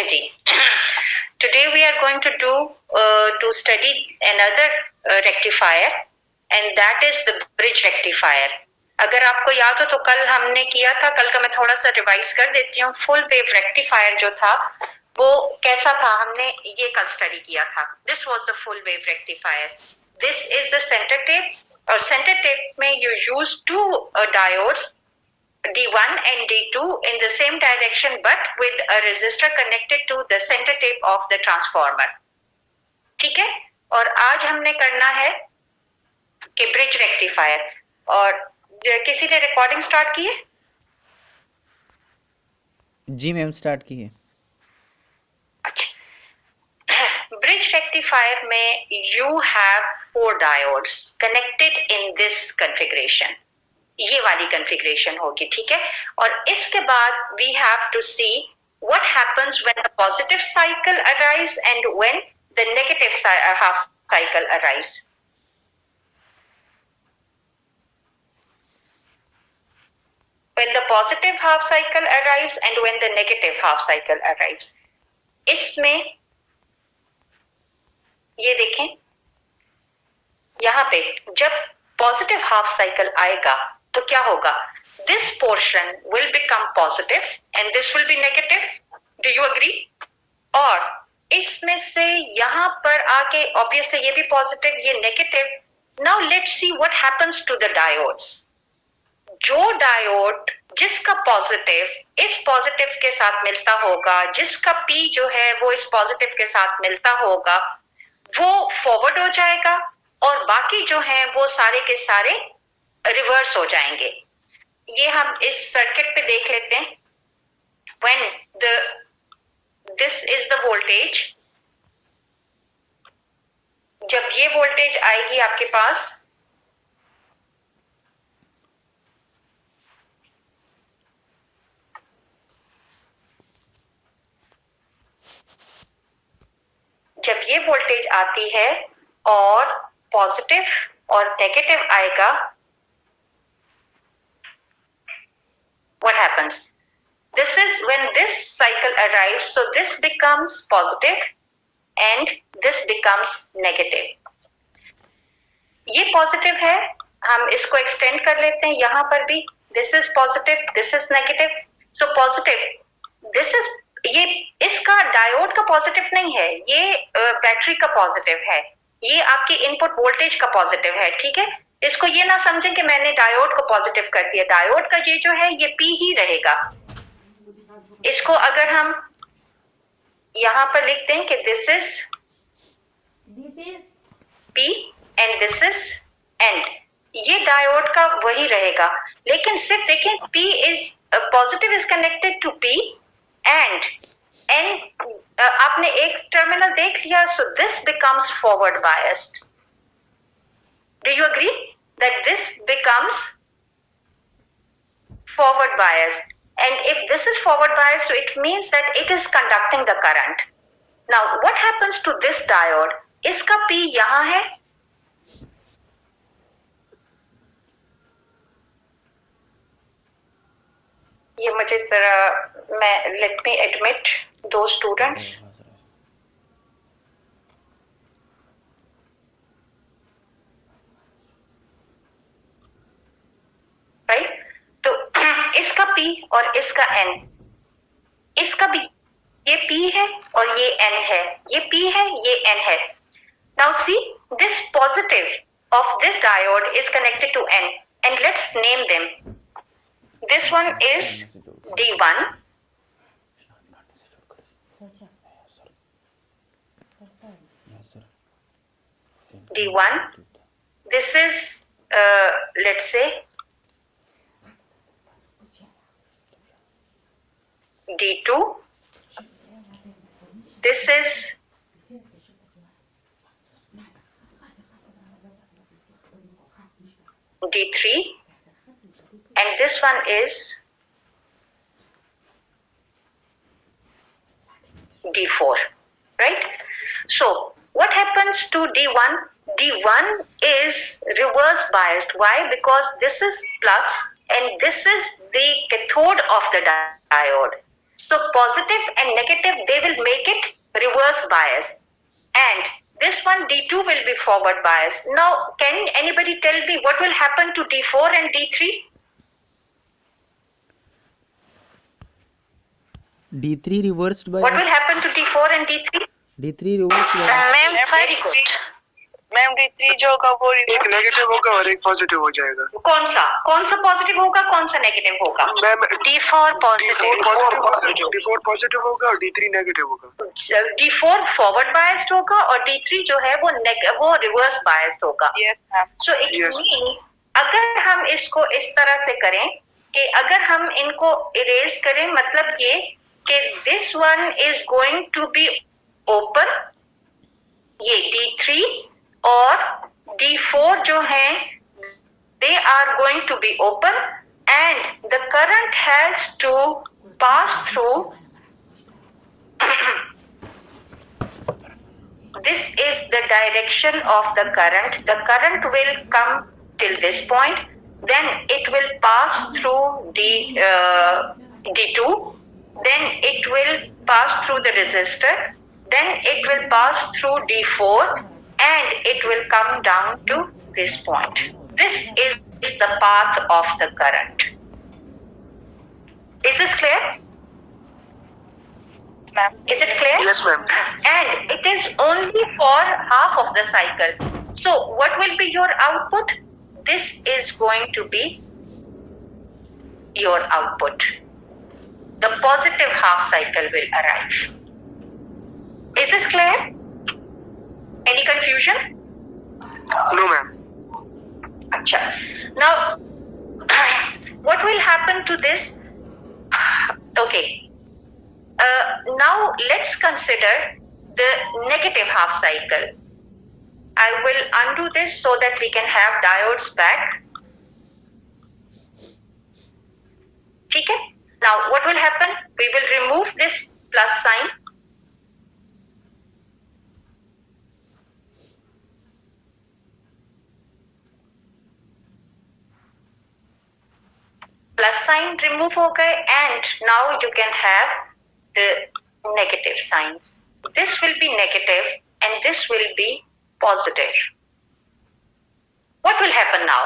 अच्छा जी, today we are going to study another rectifier and that is the bridge rectifier. अगर आपको याद हो तो कल हमने किया था, कल का मैं थोड़ा सा रिवाइज कर देती हूँ. फुल वेव रेक्टिफायर जो था वो कैसा था, हमने ये कल स्टडी किया था. This was the full wave rectifier. This is the centre tap, और सेंटर टेप में you use two diodes D1 and D2 in the same direction but with a resistor connected to the center tape of the transformer. ठीक है, और आज हमने करना है कि ब्रिज रेक्टिफायर. और किसी ने रिकॉर्डिंग स्टार्ट की है? जी मैम, स्टार्ट की है. अच्छा, ब्रिज रेक्टिफायर में you have 4 diodes connected in this configuration. ये वाली कॉन्फ़िगरेशन होगी, ठीक है. और इसके बाद we have to see what happens when the positive cycle arrives and when the negative half cycle arrives. When the positive half cycle arrives and when the negative half cycle arrives. इसमें ये देखें, यहाँ पे जब positive half cycle आएगा तो क्या होगा? This portion will become positive and this will be negative. Do you agree? और इसमें से यहाँ पर आके obviously ये भी positive, ये negative. Now let's see what happens to the diodes. जो डायोड जिसका पॉजिटिव इस पॉजिटिव के साथ मिलता होगा, जिसका P जो है वो इस पॉजिटिव के साथ मिलता होगा, वो फॉरवर्ड हो जाएगा और बाकी जो हैं वो सारे के सारे रिवर्स हो जाएंगे. ये हम इस सर्किट पे देख लेते हैं. When this is the voltage, जब ये वोल्टेज आएगी आपके पास, जब ये वोल्टेज आती है और पॉजिटिव और नेगेटिव आएगा, what happens? This is when this cycle arrives, so this becomes positive and this becomes negative. ये पॉजिटिव है, हम इसको एक्सटेंड कर लेते हैं. यहाँ पर भी this is positive, this is negative. So positive, this is, ये इसका डायोड का पॉजिटिव नहीं है, ये बैटरी का पॉजिटिव है, ये आपकी इनपुट वोल्टेज का पॉजिटिव है, ठीक है. इसको ये ना समझें कि मैंने डायोड को पॉजिटिव कर दिया. डायोड का ये जो है ये P ही रहेगा. इसको अगर हम यहाँ पर लिखते हैं कि this is P and this is N, ये डायोड का वही रहेगा. लेकिन सिर्फ देखें, P is positive is connected to P and N, आपने एक टर्मिनल देख लिया, so this becomes forward biased. Do you agree that this becomes forward biased? And if this is forward biased, so it means that it is conducting the current. Now, what happens to this diode? इसका P यहाँ है, ये मुझे जरा, मैं let me admit those students. इसका P और इसका N, इसका भी ये P है और ये N है, ये P है, ये N है. Now see, this positive of this diode is connected to N and let's name them. This one is D1, D1. This is let's say D2. This is D3 and this one is D4, right? So what happens to D1? D1 is reverse biased. Why? Because this is plus and this is the cathode of the diode. So positive and negative, they will make it reverse bias, and this one D2 will be forward bias. Now can anybody tell me what will happen to D4 and D3? D3 reversed bias. What will happen to D4 and D3? D3 reversed bias. Ma'am first ma'am D3 जो होगा वो एक negative होगा और एक positive हो जाएगा। कौन सा पॉजिटिव होगा, कौन सा नेगेटिव होगा? Ma'am D4 positive D4 positive होगा और D3 नेगेटिव होगा। D4 फॉरवर्ड बायस्ड होगा और D3 जो है वो रिवर्स बायस्ड होगा। Yes ma'am. So it means अगर हम इसको इस तरह से करें कि अगर हम इनको इरेज करें, मतलब ये कि this one is going to be open, ये D3 और D4 जो हैं they are going to be open and the current has to pass through this is the direction of the current will come till this point, then it will pass through D2, then it will pass through the resistor, then it will pass through D4 and it will come down to this point. This is the path of the current. Is this clear? Ma'am. Is it clear? Yes, ma'am. And it is only for half of the cycle. So what will be your output? This is going to be your output. The positive half cycle will arrive. Is this clear? Any confusion? No, ma'am. Acha. Now, what will happen to this? Okay. Now let's consider the negative half cycle. I will undo this so that we can have diodes back. Okay? Now what will happen? We will remove this plus sign. Plus sign remove हो गए and now you can have the negative signs. This will be negative and this will be positive. What will happen now?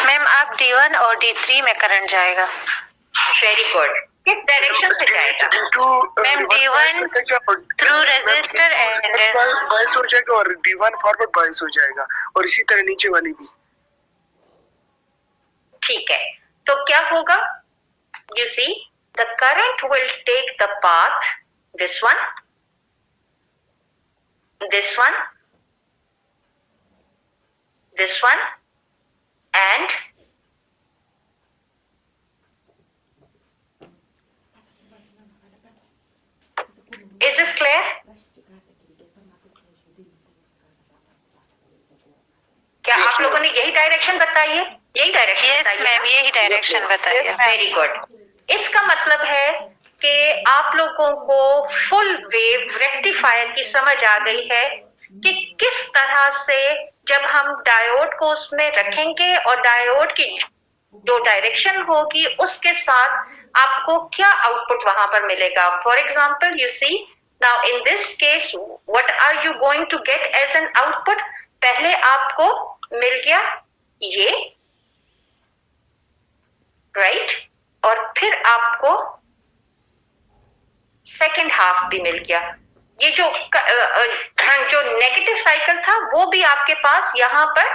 Ma'am आप D1 और D3 में current जाएगा। Very good. किस direction से जाएगा? Ma'am D1 through resistor and bias हो जाएगा और D1 फॉरवर्ड बायस हो जाएगा और इसी तरह नीचे वाली भी। ठीक है, तो क्या होगा? You see, the current will take the path, this one, this one, this one, and is this clear? क्या आप लोगों ने यही डायरेक्शन बताई है? यही डायरेक्शन? यस मैम, यही डायरेक्शन बताइए। Very good. इसका मतलब है कि आप लोगों को फुल वेव रेक्टिफायर की समझ आ गई है कि किस तरह से जब हम डायोड को उसमें रखेंगे और डायोड की जो डायरेक्शन होगी उसके साथ आपको क्या आउटपुट वहां पर मिलेगा। For example you see now in this case what are you going to get as an output? पहले आपको मिल गया ये, राइट, और फिर आपको सेकेंड हाफ भी मिल गया। ये जो नेगेटिव साइकिल था वो भी आपके पास यहाँ पर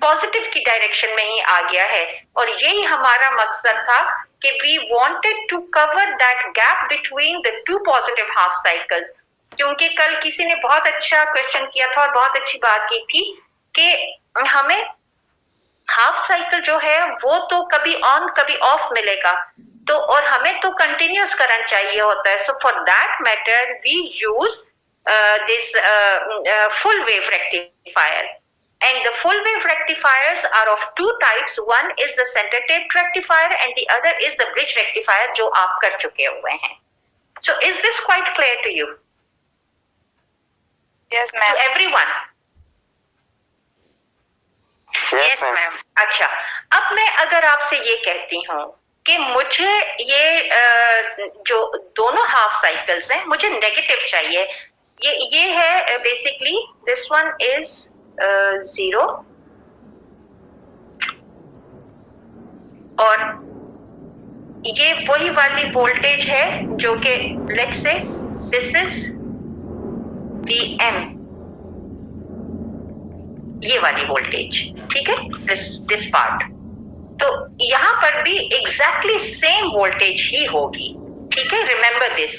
पॉजिटिव की डायरेक्शन में ही आ गया है और यही हमारा मकसद था कि we wanted to cover that gap between the two positive half cycles. क्योंकि कल किसी ने बहुत अच्छा क्वेश्चन किया था और बहुत अच्छी बात की थी कि हमें हाफ साइकिल जो है वो तो कभी ऑन कभी ऑफ मिलेगा, तो और हमें तो कंटिन्यूअस करंट चाहिए होता है। So for that matter we use this full wave rectifier and the full wave rectifiers are of two types. One is the center taped rectifier and the other is the bridge rectifier जो आप कर चुके हुए हैं। So is this quite clear to you? Yes ma'am. To everyone? Yes ma'am. अच्छा, अब मैं अगर आपसे ये कहती हूँ कि मुझे ये जो दोनों हाफ साइकिल्स हैं मुझे नेगेटिव चाहिए। ये है बेसिकली दिस वन इज 0 और ये वही वाली वोल्टेज है जो कि let's say this is Vm, ये वाली वोल्टेज, ठीक है, दिस पार्ट। तो यहां पर भी एग्जैक्टली सेम वोल्टेज ही होगी, ठीक है, रिमेंबर दिस।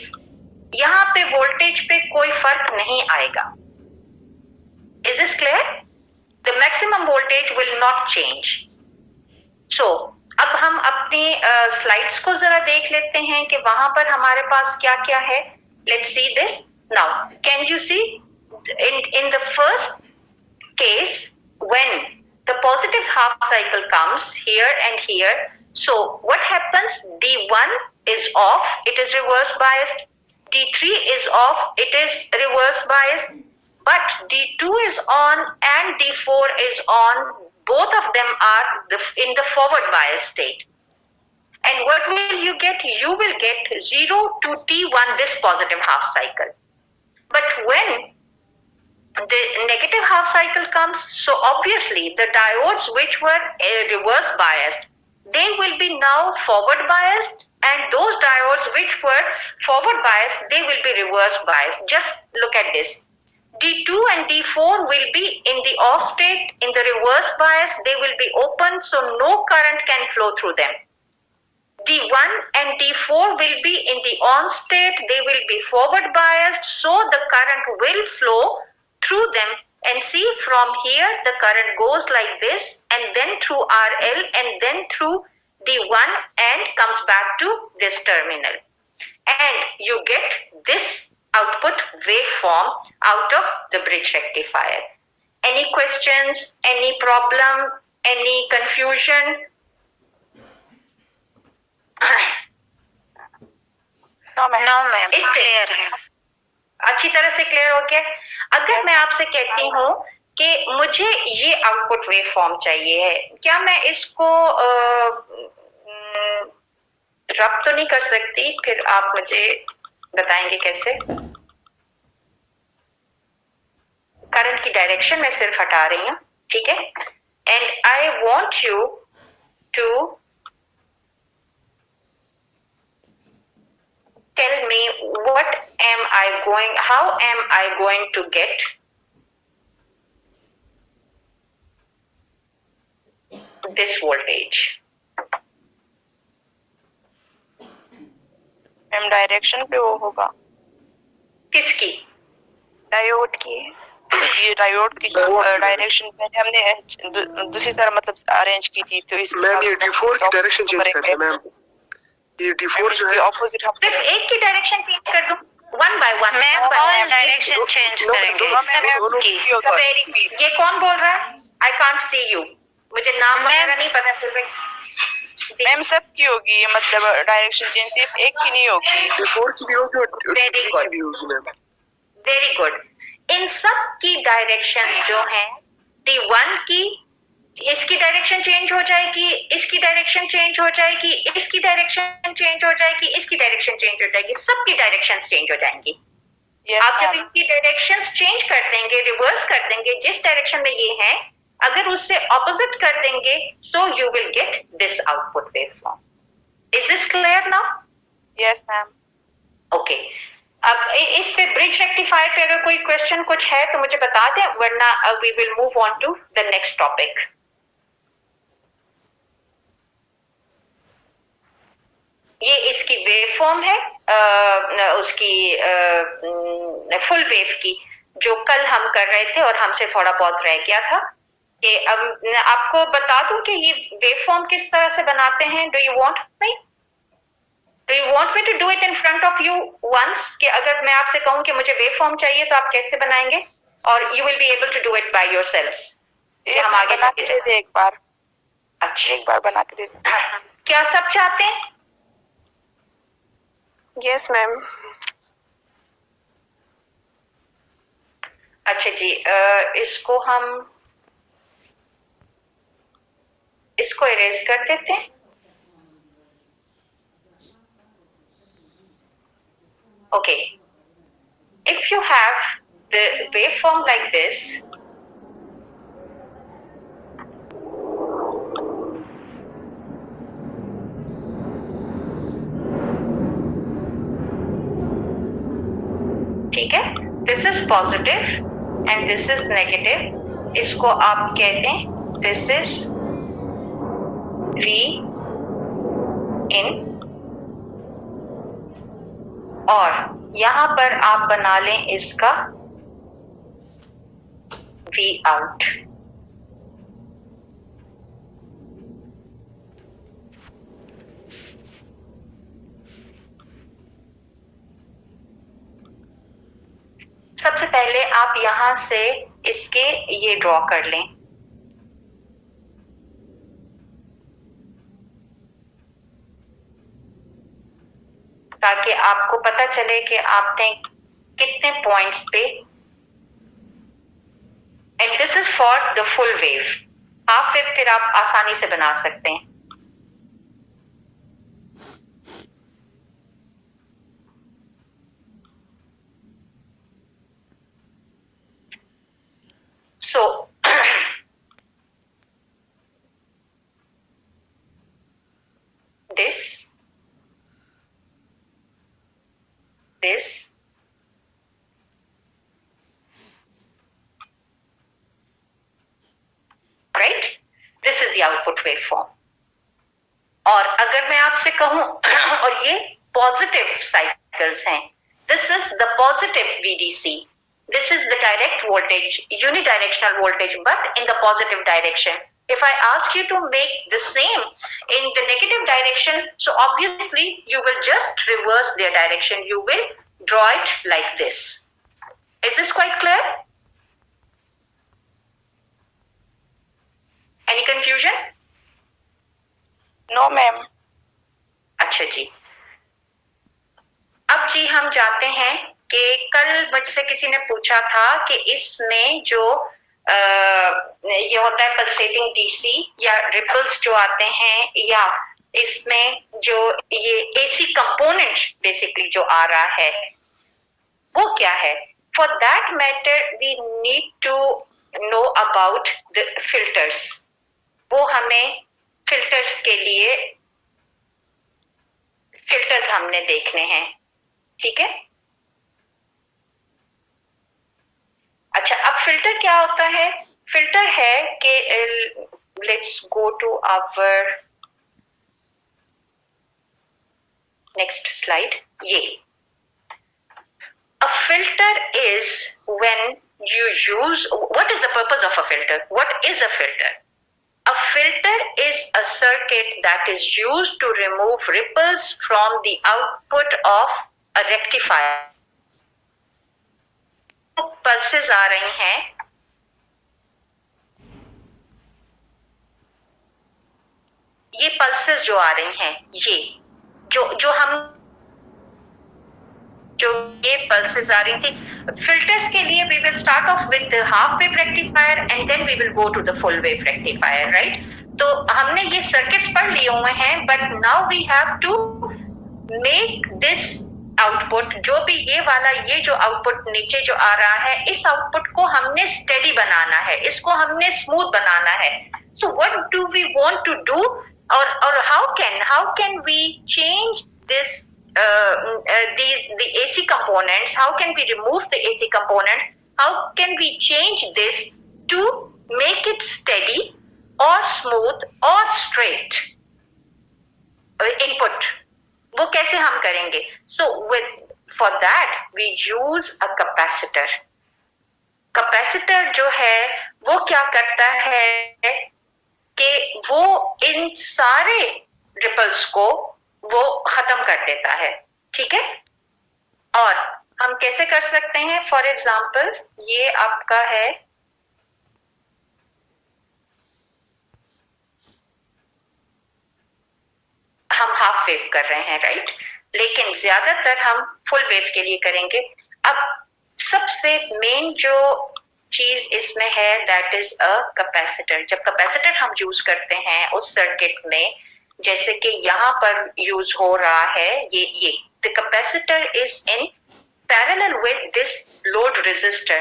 यहां पे वोल्टेज पे कोई फर्क नहीं आएगा। Is this clear? The maximum voltage will not change. So अब हम अपनी स्लाइड्स को जरा देख लेते हैं कि वहां पर हमारे पास क्या क्या है। Let's see this now. Can you see in the first case when the positive half cycle comes here and here, so what happens? D1 is off, it is reverse biased. D3 is off, it is reverse biased. But D2 is on and D4 is on. Both of them are in the forward bias state. And what will you get? You will get 0 to T1, this positive half cycle. But when the negative half cycle comes, so obviously the diodes which were reverse biased, they will be now forward biased, and those diodes which were forward biased, they will be reverse biased. Just look at this. D2 and D4 will be in the off state, in the reverse bias, they will be open, so no current can flow through them. D1 and D4 will be in the on state, they will be forward biased, so the current will flow through them. And see, from here the current goes like this and then through RL and then through D1 and comes back to this terminal, and you get this output waveform out of the bridge rectifier. Any questions, any problem, any confusion? No ma'am, clear है। अच्छी तरह से clear हो गया। अगर मैं आपसे कहती हूँ कि मुझे ये आउटपुट वेव फॉर्म चाहिए है, क्या मैं इसको रब तो नहीं कर सकती? फिर आप मुझे बताएंगे कैसे। करंट की डायरेक्शन मैं सिर्फ हटा रही हूँ, ठीक है, and I want you to tell me how am I going to get this voltage? Ma'am direction पे वो होगा किसकी? डायोड की। ये डायोड की डायरेक्शन पहले हमने दूसरी तरह मतलब अरेंज की थी, तो इस मैम ये D4 की डायरेक्शन चेंज कर दे मैम। ये D4 जो है ऑपोजिट हम सिर्फ एक की डायरेक्शन चेंज कर दूं, one by one. Ma'am all direction change करेंगे सबकी। ये कौन बोल रहा है? आई कांट सी यू, मुझे नाम वगैरह नहीं पता। सिर्फ मैम सब की होगी, ये मतलब डायरेक्शन चेंज सिर्फ एक की नहीं होगी। D4 की भी होगी और वेरी गुड, भी होगी मैम। Very good. इन सब की डायरेक्शन जो है D1 की, इसकी डायरेक्शन चेंज हो जाएगी, इसकी डायरेक्शन चेंज हो जाएगी, इसकी डायरेक्शन चेंज हो जाएगी, इसकी डायरेक्शन चेंज हो जाएगी, सबकी डायरेक्शन चेंज हो जाएंगी। आप जब इनकी डायरेक्शन चेंज कर देंगे, रिवर्स कर देंगे, जिस डायरेक्शन में ये है, अगर उससे ऑपोजिट कर देंगे, so you will get this output waveform. Is this clear now? Yes ma'am. Okay, अब इस पे ब्रिज रेक्टिफायर पे अगर कोई क्वेश्चन कुछ है तो मुझे बता दें, वरना we will move on to the next topic. ये इसकी वेवफॉर्म है, उसकी फुल वेव की, जो कल हम कर रहे थे और हमसे थोड़ा बहुत रह गया था। कि अब आपको बता दूं कि ये वेवफॉर्म किस तरह से बनाते हैं। Do you want me to do it in front of you once? कि अगर मैं आपसे कहूं कि मुझे वेवफॉर्म चाहिए तो आप कैसे बनाएंगे, और you will be able to do it by yourselves. हम आगे बना के दे दे एक बार। अच्छा, एक बार बना के दे दे। क्या सब चाहते हैं? Yes ma'am. अच्छा जी, इसको इरेज कर देते हैं। Okay, if you have the waveform like this, ठीक है, this is positive and this is negative, इसको आप कहते हैं दिस इज V in, और यहां पर आप बना लें इसका V out। सबसे पहले आप यहां से इसके ये ड्रॉ कर लें, ताकि आपको पता चले कि आपने कितने पॉइंट्स पे, and this is for the full wave. Half wave फिर आप आसानी से बना सकते हैं। So this, right? This is the output waveform. और अगर मैं आपसे कहूं और ये पॉजिटिव साइकिल्स हैं, this is the positive VDC. This is the direct voltage, unidirectional voltage, but in the positive direction. If I ask you to make the same in the negative direction, so obviously you will just reverse their direction. You will draw it like this. Is this quite clear? Any confusion? No, ma'am. अच्छा जी, अब जी हम जाते हैं कि कल मुझसे किसी ने पूछा था कि इसमें जो ये होता है पल्सेटिंग डीसी या रिपल्स जो आते हैं, या इसमें जो ये एसी कंपोनेंट बेसिकली जो आ रहा है वो क्या है। For that matter we need to know about the filters. वो हमें फिल्टर्स के लिए फिल्टर्स हमने देखने हैं, ठीक है। अच्छा, अब फिल्टर क्या होता है? फिल्टर है कि let's go to our next slide. ये a filter is when you use, what is the purpose of a filter? What is a filter? A filter is a circuit that is used to remove ripples from the output of a rectifier. Pulses आ रही हैं, ये pulses जो आ रही हैं, ये जो ये पल्सेस आ रही थी फिल्टर्स के लिए, we will start off with half wave rectifier and then we will go to the full wave rectifier, right. तो हमने ये सर्किट्स पढ़ लिए हुए हैं, but now we have to make this output, जो भी ये वाला, ये जो आउटपुट नीचे जो आ रहा है, इस आउटपुट को हमने स्टेडी बनाना है, इसको हमने स्मूथ बनाना है। So what do we want to do, और how can we change this the AC components? How can we remove the AC components? How can we change this to make it steady or smooth or straight input? वो कैसे हम करेंगे? So for that we use a capacitor. Capacitor जो है वो क्या करता है कि वो इन सारे रिपल्स को वो खत्म कर देता है, ठीक है। और हम कैसे कर सकते हैं? फॉर एग्जाम्पल, ये आपका है हम हाफ वेव कर रहे हैं, राइट, लेकिन ज्यादातर हम फुल वेव के लिए करेंगे। अब सबसे मेन जो चीज इसमें है दैट इज अ कैपेसिटर। जब कैपेसिटर हम यूज करते हैं उस सर्किट में, जैसे कि यहाँ पर यूज हो रहा है, ये the capacitor is in parallel with this load resistor.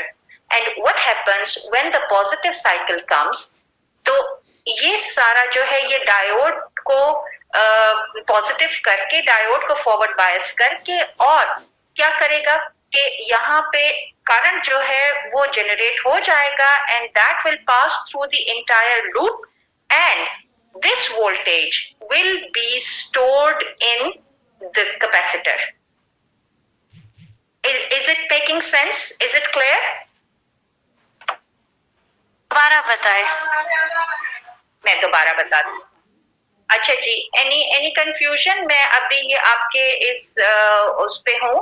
And what happens when the positive cycle comes? तो ये सारा जो है ये डायोड को पॉजिटिव करके, डायोड को फॉरवर्ड बायस करके, और क्या करेगा कि यहाँ पे करंट जो है वो जनरेट हो जाएगा, and that will pass through the entire loop, and this voltage will be stored in the capacitor. Is it making sense? Is it clear? दोबारा बताएं। मैं दोबारा बता दूं। अच्छा जी, any confusion? मैं अभी ये आपके इस उस पे हूँ,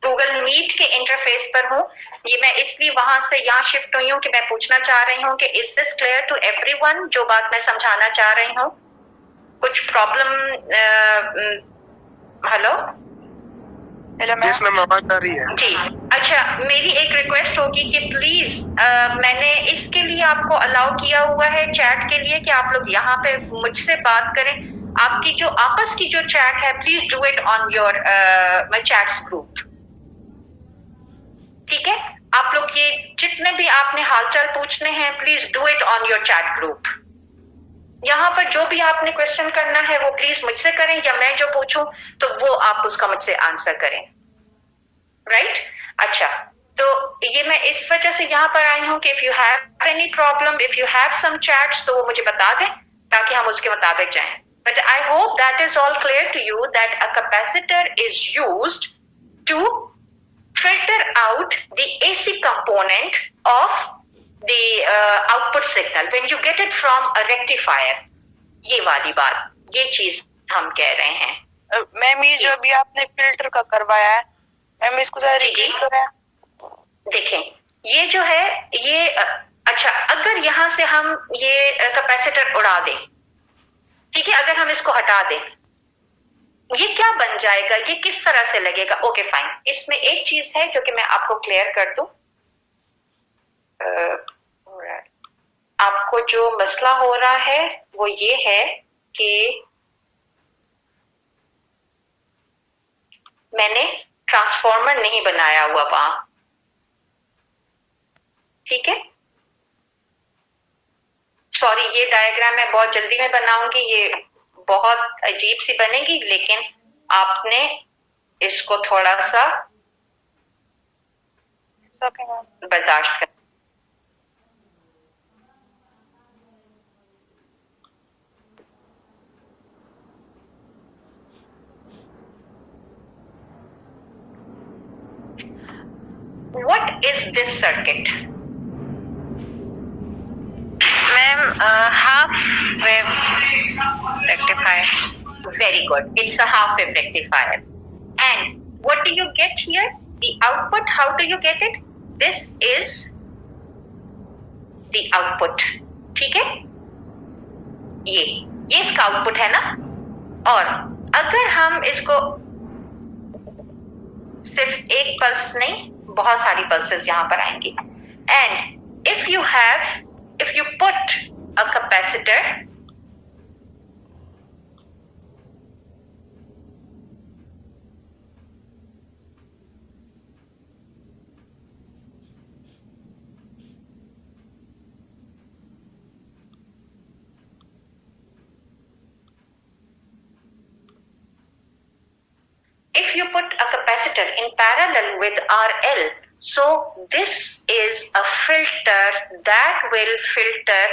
गूगल मीट के इंटरफेस पर हूँ। ये मैं इसलिए वहां से यहाँ शिफ्ट हुई हूँ कि मैं पूछना चाह रही हूँ कि is this clear to everyone, जो बात मैं समझाना चाह रही हूँ? कुछ problem? Hello hello yes ma'am, आवाज आ रही है जी। अच्छा, मेरी एक रिक्वेस्ट होगी कि प्लीज मैंने इसके लिए आपको अलाउ किया हुआ है चैट के लिए कि आप लोग यहाँ पे मुझसे बात करें। आपकी जो आपस की जो चैट है, please do it on your chats group, ठीक है? आप लोग ये जितने भी आपने हालचाल पूछने हैं, please do it on your chat group. यहाँ पर जो भी आपने क्वेश्चन करना है वो प्लीज मुझसे करें, या मैं जो पूछूं तो वो आप उसका मुझसे आंसर करें, राइट? अच्छा, तो ये मैं इस वजह से यहाँ पर आई हूँ कि if you have any problem, if you have some chats, तो वो मुझे बता दें ताकि हम उसके मुताबिक जाएं। But I hope that is all clear to you that a capacitor is used to filter out the AC component of the output signal when you get it from a rectifier. ये वाली बात, ये चीज हम कह रहे हैं। Ma'am ये जो अभी आपने फिल्टर का करवाया है, मैम इसको जरा रिपीट करें। देखें, ये जो है ये अच्छा, अगर यहाँ से हम ये कैपेसिटर उड़ा दें, ठीक है, अगर हम इसको हटा दें, ये क्या बन जाएगा, ये किस तरह से लगेगा? ओके फाइन, इसमें एक चीज है जो कि मैं आपको क्लियर कर दूं। आपको जो मसला हो रहा है वो ये है कि मैंने ट्रांसफॉर्मर नहीं बनाया हुआ वहां, ठीक है? सॉरी, ये डायग्राम मैं बहुत जल्दी में बनाऊंगी, ये बहुत अजीब सी बनेगी, लेकिन आपने इसको थोड़ा सा बर्दाश्त कर। What is this circuit? Ma'am half wave rectifier. Very good. It's a half wave rectifier. And what do you get here? The output. How do you get it? This is the output. ठीक है? ये इसका output है ना? और अगर हम इसको सिर्फ एक पल्स नहीं, बहुत सारी पल्सेस यहां पर आएंगी, and if you put a capacitor in parallel with RL, so this is a filter that will filter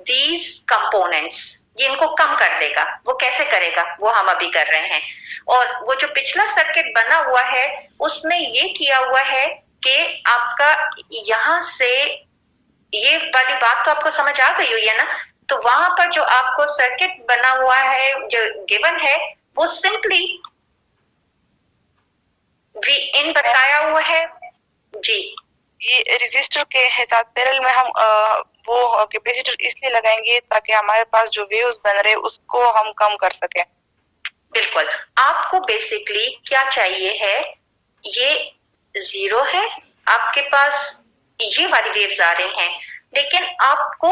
these components. ये इनको कम कर देगा। वो कैसे करेगा वो हम अभी कर रहे हैं। और वो जो पिछला सर्किट बना हुआ है उसमें ये किया हुआ है कि आपका यहाँ से ये वाली बात तो आपको समझ आ गई हुई है ना? तो वहां पर जो आपको सर्किट बना हुआ है जो गिवन है वो सिंपली वी इन बताया हुआ है जी। ये रेजिस्टर के साथ पैरेलल में हम वो कैपेसिटर इसलिए लगाएंगे ताकि हमारे पास जो वेव्स बन रहे उसको हम कम कर सकें। बिल्कुल, आपको बेसिकली क्या चाहिए है, ये जीरो है आपके पास, ये वाली वेव्स आ रही हैं, लेकिन आपको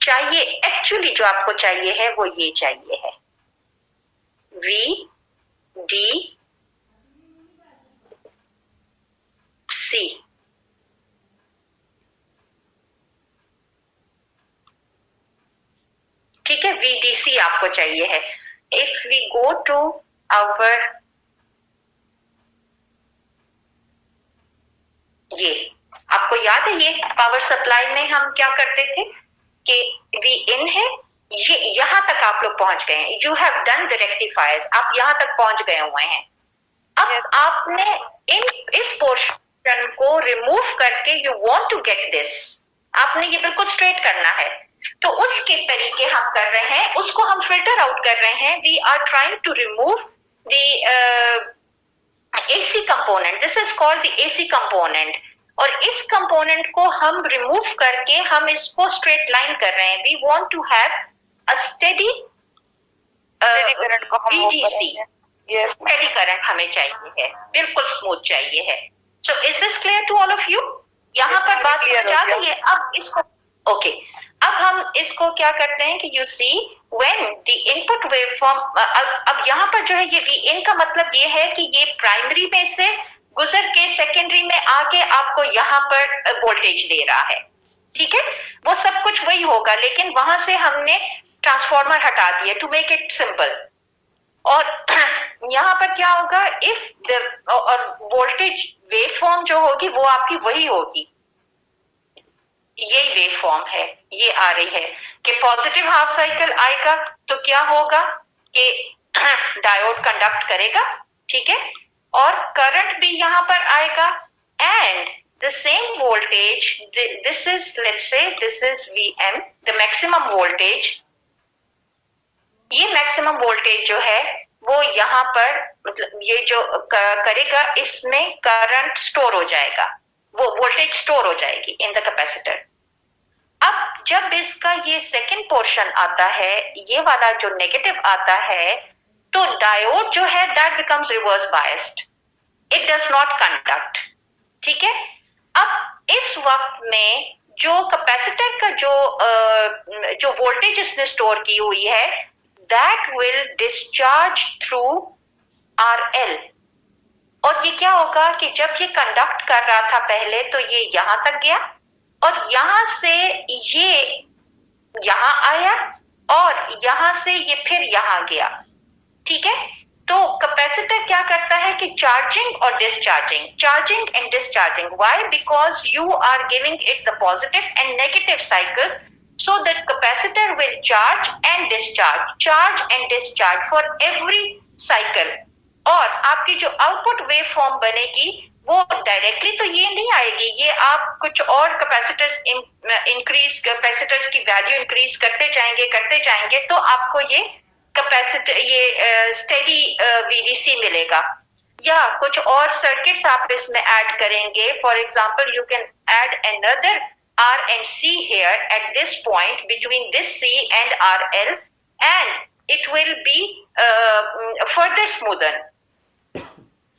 चाहिए एक्चुअली जो आपको चाहिए है वो ये चाहिए है, V VDC. ठीक है, VDC आपको चाहिए है. If we go to our ये आपको याद है, ये पावर सप्लाई में हम क्या करते थे कि V in है, ये यहां तक आप लोग पहुंच गए हैं. You have done the rectifiers, आप यहां तक पहुंच गए हुए हैं. अब आपने इस पोर्शन को रिमूव करके you want to get this, आपने ये बिल्कुल स्ट्रेट करना है. तो उसके तरीके हम कर रहे हैं, उसको हम फिल्टर आउट कर रहे हैं. We are trying to remove the AC component. This is called the AC component. और इस कंपोनेंट को हम रिमूव करके हम इसको स्ट्रेट लाइन कर रहे हैं. We want to have a steady current को हम VDC. स्टेडी करंट हमें चाहिए है, बिल्कुल स्मूथ चाहिए है. So is this clear to all of you? यहाँ पर बात समझ आ गई है. अब इसको ओके अब हम इसको क्या करते हैं कि you see when the input waveform, अब यहाँ पर जो है ये Vin का मतलब ये है कि ये प्राइमरी में से गुजर के सेकेंडरी में आके आपको यहाँ पर वोल्टेज दे रहा है. ठीक है, वो सब कुछ वही होगा, लेकिन वहां से हमने ट्रांसफार्मर हटा दिया टू मेक इट सिंपल. और यहाँ पर क्या होगा, इफ द और वोल्टेज वेवफॉर्म जो होगी वो आपकी वही होगी. यही वेवफॉर्म है, ये आ रही है कि पॉजिटिव हाफ साइकिल आएगा तो क्या होगा कि डायोड कंडक्ट करेगा. ठीक है, और करंट भी यहां पर आएगा and the same voltage, this is let's say this is VM, the maximum voltage. ये मैक्सिमम वोल्टेज जो है वो यहाँ पर मतलब ये जो करेगा, इसमें करंट स्टोर हो जाएगा, वो वोल्टेज स्टोर हो जाएगी इन द कैपेसिटर. अब जब इसका ये सेकंड पोर्शन आता है, ये वाला जो नेगेटिव आता है, तो डायोड जो है that becomes reverse biased, it does not conduct. ठीक है, अब इस वक्त में जो कैपेसिटर का जो वोल्टेज इसने स्टोर की हुई है that will discharge through RL. और ये क्या होगा कि जब ये कंडक्ट कर रहा था पहले तो ये यहां तक गया और यहां से ये यहां आया और यहां से ये फिर यहां गया. ठीक है, तो कैपेसिटर क्या करता है कि चार्जिंग और discharging, charging and discharging. Why? Because you are giving it the positive and negative cycles, so that capacitor will charge and discharge for every cycle. और आपकी जो आउटपुट वेव फॉर्म बनेगी वो डायरेक्टली तो ये नहीं आएगी, ये आप कुछ और कैपेसिटर्स इंक्रीज, कैपेसिटर्स की वैल्यू इंक्रीज करते जाएंगे तो आपको ये कैपेसिटर, ये स्टेडी VDC मिलेगा. या कुछ और सर्किट्स आप इसमें ऐड करेंगे. For example you can add another R and C here at this point between this C and RL and it will be further smoother.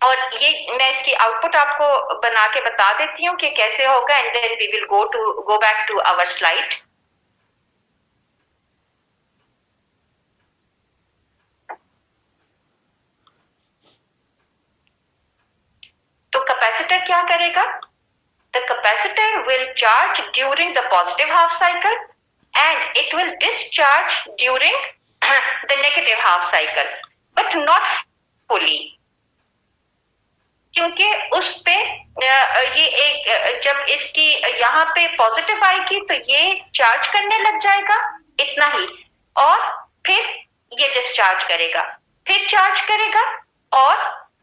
और ये मैं इसकी आउटपुट आपको बना के बता देती हूँ कि कैसे होगा and then we will go back to our slide. तो कैपेसिटर क्या करेगा? The capacitor will charge during the positive half cycle and it will discharge during the negative half cycle, but not fully. क्योंकि उस पे ये एक जब इसकी यहाँ पे पॉजिटिव आएगी तो ये चार्ज करने लग जाएगा इतना ही, और फिर ये डिस्चार्ज करेगा, फिर चार्ज करेगा और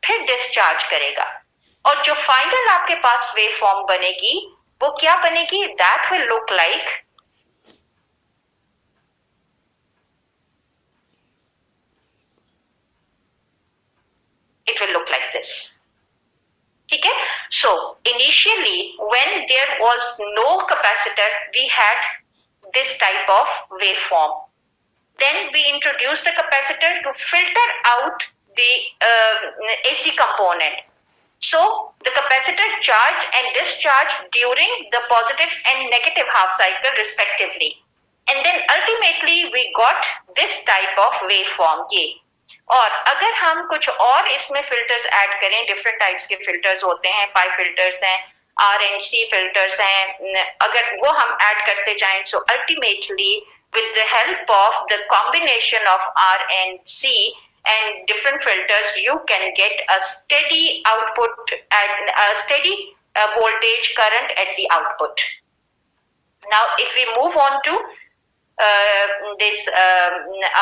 फिर डिस्चार्ज करेगा. और जो फाइनल आपके पास वेव फॉर्म बनेगी वो क्या बनेगी? That will look like it will look like this. ठीक है, so initially when there was no capacitor we had this type of waveform. Then we introduced the capacitor to filter out the AC component. So the capacitor charge and discharge during the positive and negative half cycle respectively. And then ultimately we got this type of waveform ये. और अगर हम कुछ और इसमें filters add करें, different types के filters होते हैं, पाई फिल्टर्स हैं, RNC फिल्टर्स हैं, अगर वो हम ऐड करते जाएं, so ultimately with the help of the combination of RNC and different filters, you can get a steady output and a steady voltage current at the output. Now if we move on to this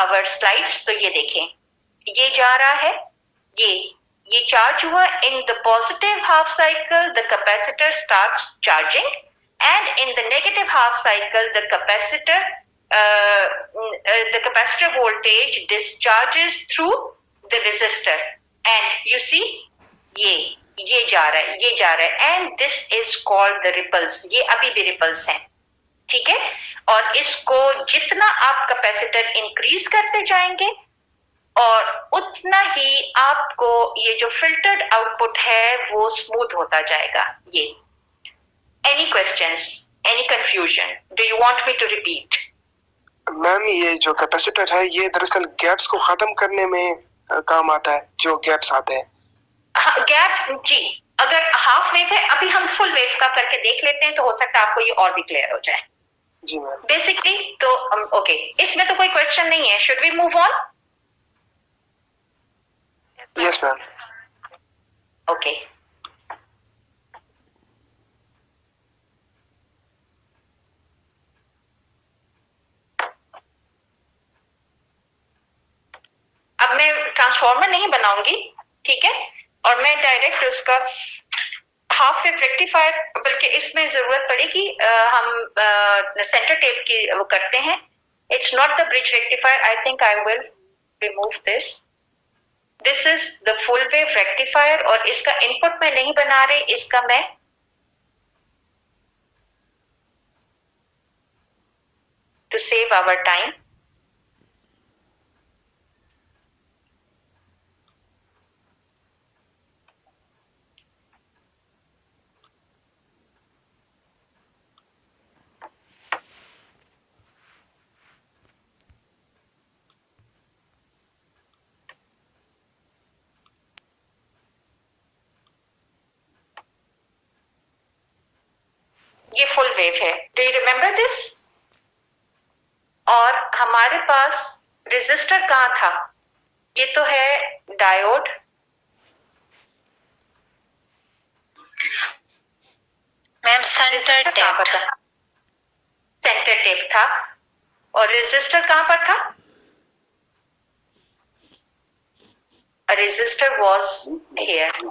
our slides, तो ये देखें, ये जा रहा है, ये charge हुआ. In the positive half cycle the capacitor starts charging, and in the negative half cycle the capacitor voltage discharges through the resistor, and you see ये जा रहा है, and this is called the ripples. ये अभी भी ripples हैं, ठीक है. और इसको जितना आप कैपेसिटर इंक्रीज करते जाएंगे और उतना ही आपको ये जो फिल्टर्ड आउटपुट है वो स्मूथ होता जाएगा. ये any questions, any confusion? Do you want me to repeat? Ma'am ये जो कैपेसिटर है ये दरअसल गैप्स को खत्म करने में काम आता है, जो गैप्स आते हैं. गैप्स जी, अगर हाफ वेव है, अभी हम फुल वेव का करके देख लेते हैं तो हो सकता है आपको ये और भी क्लियर हो जाए. जी मैम. बेसिकली तो ओके, इसमें तो कोई क्वेश्चन नहीं है. Should we move on? Yes ma'am. Okay, अब मैं ट्रांसफॉर्मर नहीं बनाऊंगी, ठीक है, और मैं डायरेक्ट उसका हाफ वेव रेक्टिफायर, बल्कि इसमें जरूरत पड़ेगी हम सेंटर टेप की वो करते हैं. It's not the bridge rectifier. I think I will remove this. This is the full wave rectifier, और इसका इनपुट में नहीं बना रहे, इसका मैं टू सेव आवर टाइम ये फुल वेव है. Do you remember this? और हमारे पास रेजिस्टर कहाँ था? ये तो है डायोड, मैम सेंटर टेप था. सेंटर टेप था. और रेजिस्टर कहाँ पर था? रेजिस्टर वाज हियर,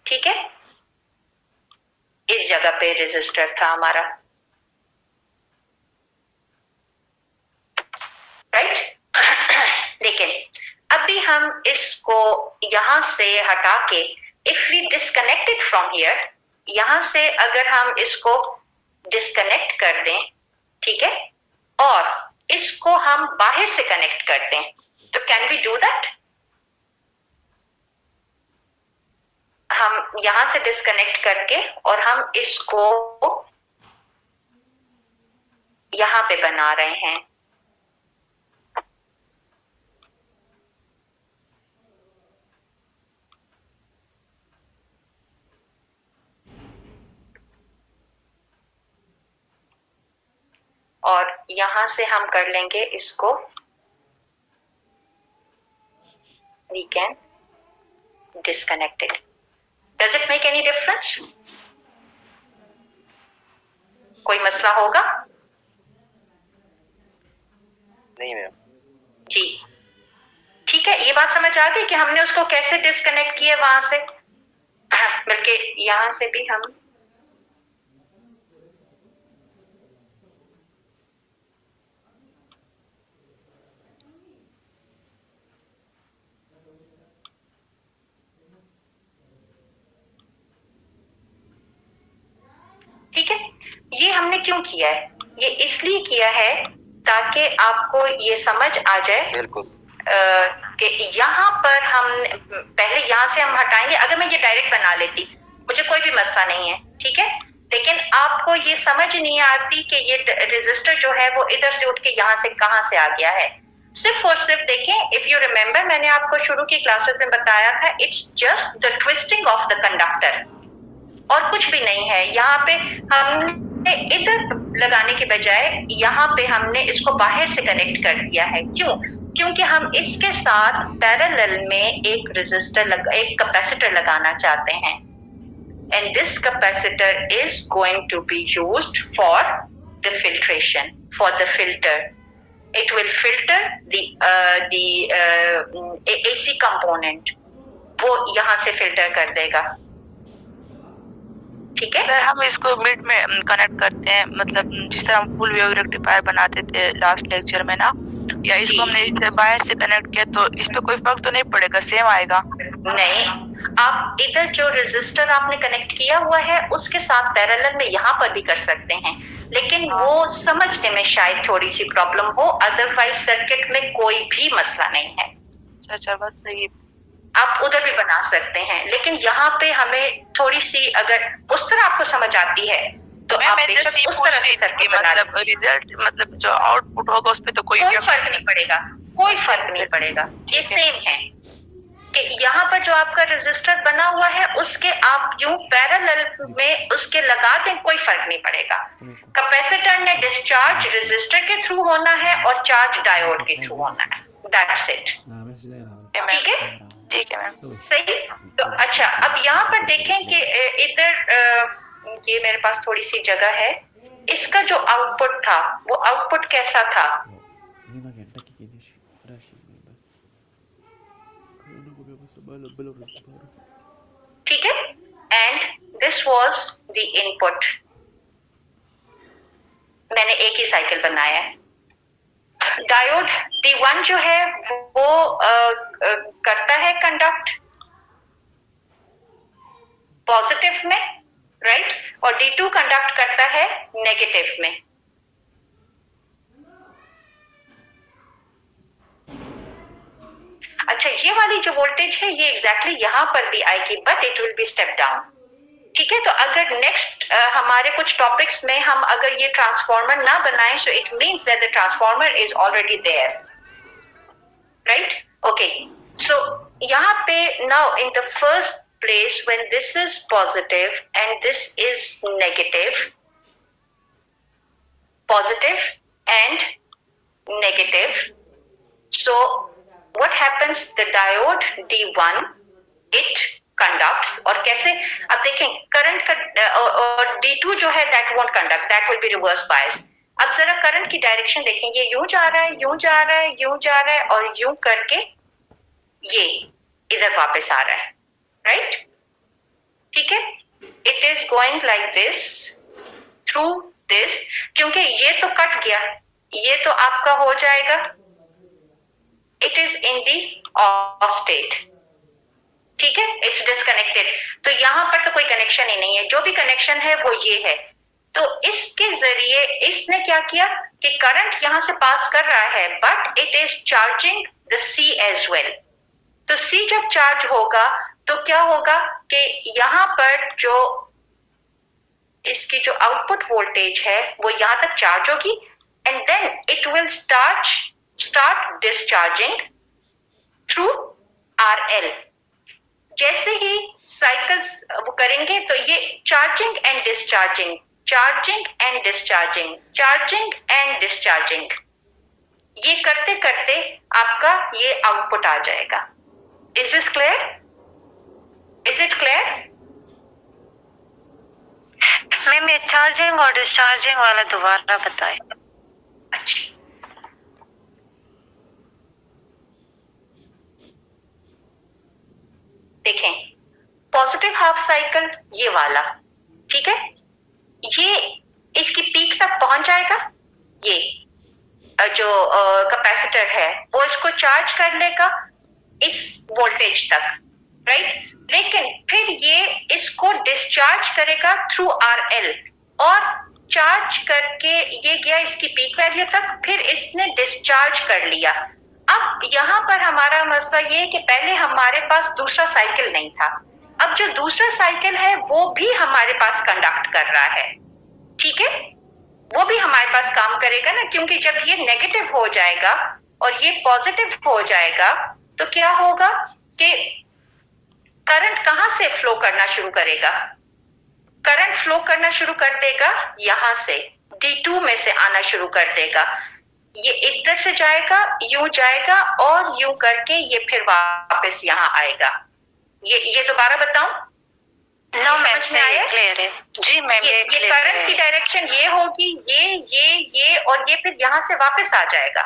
ठीक है, इस जगह पे रेजिस्टर था हमारा, राइट. लेकिन अभी हम इसको यहां से हटा के, if we disconnected from here, यहां से अगर हम इसको डिस्कनेक्ट कर दें, ठीक है, और इसको हम बाहर से कनेक्ट कर दें, तो कैन वी डू दैट? हम यहां से डिस्कनेक्ट करके और हम इसको यहां पे बना रहे हैं. और यहां से हम कर लेंगे इसको, we can disconnect it. Does it make any difference? कोई मसला होगा? नहीं मैम. जी ठीक है, ये बात समझ आ गई कि हमने उसको कैसे डिस्कनेक्ट किया वहां से, बल्कि यहां से भी हम ठीक है. ये हमने क्यों किया है? ये इसलिए किया है ताकि आपको ये समझ आ जाए बिल्कुल कि यहाँ पर हम पहले यहाँ से हम हटाएंगे. अगर मैं ये डायरेक्ट बना लेती मुझे कोई भी मसला नहीं है, ठीक है, लेकिन आपको ये समझ नहीं आती कि ये रेजिस्टर जो है वो इधर से उठ के यहाँ से कहाँ से आ गया है. सिर्फ और सिर्फ देखें, इफ यू रिमेम्बर मैंने आपको शुरू की क्लासेस में बताया था, it's just the twisting of the conductor और कुछ भी नहीं है। यहाँ पे हमने इधर लगाने के बजाय यहाँ पे हमने इसको बाहर से कनेक्ट कर दिया है। क्यों? क्योंकि हम इसके साथ पैरेलल में एक एक कैपेसिटर लगाना चाहते हैं, and this capacitor is going to be used for the filtration, for the filter. It will filter the AC component, वो यहाँ से फिल्टर कर देगा। ठीक है, अगर हम इसको मिड में कनेक्ट करते हैं, मतलब जिस तरह हम फुल वेव रेक्टिफायर बनाते थे लास्ट लेक्चर में ना, या इसको हमने बाहर से कनेक्ट किया तो इस पे कोई फर्क तो नहीं पड़ेगा, सेम आएगा? नहीं, आप इधर जो रेजिस्टर आपने कनेक्ट किया हुआ है उसके साथ पैरेलल में यहाँ पर भी कर सकते हैं, लेकिन वो समझने में शायद थोड़ी सी प्रॉब्लम हो, अदरवाइज सर्किट में कोई भी मसला नहीं है। अच्छा, बस सही है। आप उधर भी बना सकते हैं, लेकिन यहाँ पे हमें थोड़ी सी अगर उस तरह आपको समझ आती है तो आप बेशक उस तरह से सर्किट बना मतलब रिजल्ट, मतलब जो आउटपुट होगा उस पे तो कोई फर्क नहीं पड़ेगा, कोई फर्क नहीं पड़ेगा। ये सेम है कि यहाँ पर जो आपका रेजिस्टर बना हुआ है उसके आप यूं पैरेलल में उसके लगा दें, कोई फर्क नहीं पड़ेगा। कैपेसिटर ने डिस्चार्ज रेजिस्टर के थ्रू होना है और चार्ज डायोड के थ्रू होना है, दैट्स इट। ठीक है, ठीक है मैम, सही। तो अच्छा, अब यहाँ पर देखें कि इधर ये मेरे पास थोड़ी सी जगह है, इसका जो आउटपुट था वो आउटपुट कैसा था? ठीक है, and this was the input. मैंने एक ही साइकिल बनाया है। डायोड D1 जो है वो करता है कंडक्ट पॉजिटिव में, राइट, और D2 कंडक्ट करता है नेगेटिव में। अच्छा, ये वाली जो वोल्टेज है ये एग्जैक्टली यहाँ पर भी आएगी, but it will be step down. ठीक है, तो अगर नेक्स्ट हमारे कुछ टॉपिक्स में हम अगर ये ट्रांसफॉर्मर ना बनाएं, so it means that the transformer is already there, right? Okay, so यहाँ पे now in the first place when this is positive and this is positive and negative, so what happens, the diode D1 it conducts, और कैसे अब देखें current का, और D2 जो है that won't conduct, that will be reverse bias। अब जरा करंट की डायरेक्शन देखें, ये यूं जा रहा है, यूं जा रहा है, यूं जा रहा है और यूं करके ये इधर वापस आ रहा है, राइट? ठीक है, it is going like this through this, क्योंकि ये तो कट गया, ये तो आपका हो जाएगा, it is in the of state. ठीक है, इट्स डिस्कनेक्टेड, तो यहां पर तो कोई कनेक्शन ही नहीं है, जो भी कनेक्शन है वो ये है। तो इसके जरिए इसने क्या किया कि करंट यहां से पास कर रहा है, but it is charging the C as well. तो सी जब चार्ज होगा तो क्या होगा कि यहाँ पर जो इसकी जो आउटपुट वोल्टेज है वो यहां तक चार्ज होगी, and then it will start discharging through RL। जैसे ही साइकिल्स वो करेंगे तो ये charging and discharging, charging and discharging, charging and discharging, ये करते करते आपका ये आउटपुट आ जाएगा। Is this clear? Is it clear? Ma'am ये चार्जिंग और डिस्चार्जिंग वाला दोबारा बताएं। अच्छा, देखें पॉजिटिव हाफ साइकिल ये वाला, ठीक है, ये इसकी पीक तक पहुंच जाएगा, ये जो कैपेसिटर है वो इसको चार्ज कर लेगा इस वोल्टेज तक, राइट? लेकिन फिर ये इसको डिस्चार्ज करेगा थ्रू RL, और चार्ज करके ये गया इसकी पीक वैल्यू तक, फिर इसने डिस्चार्ज कर लिया। अब यहाँ पर हमारा मसला ये है कि पहले हमारे पास दूसरा साइकिल नहीं था, अब जो दूसरा साइकिल है वो भी हमारे पास कंडक्ट कर रहा है, ठीक है, वो भी हमारे पास काम करेगा ना, क्योंकि जब ये नेगेटिव हो जाएगा और ये पॉजिटिव हो जाएगा तो क्या होगा कि करंट कहां से फ्लो करना शुरू करेगा? करंट फ्लो करना शुरू कर देगा यहां से, D2 में से आना शुरू कर देगा। ये इधर से जाएगा, यूं जाएगा और यूं करके ये फिर वापस यहाँ आएगा। ये दोबारा बताऊं? नो मैम, सही क्लियर है जी मैम। ये करंट की डायरेक्शन ये होगी, ये और ये फिर यहाँ से वापस आ जाएगा।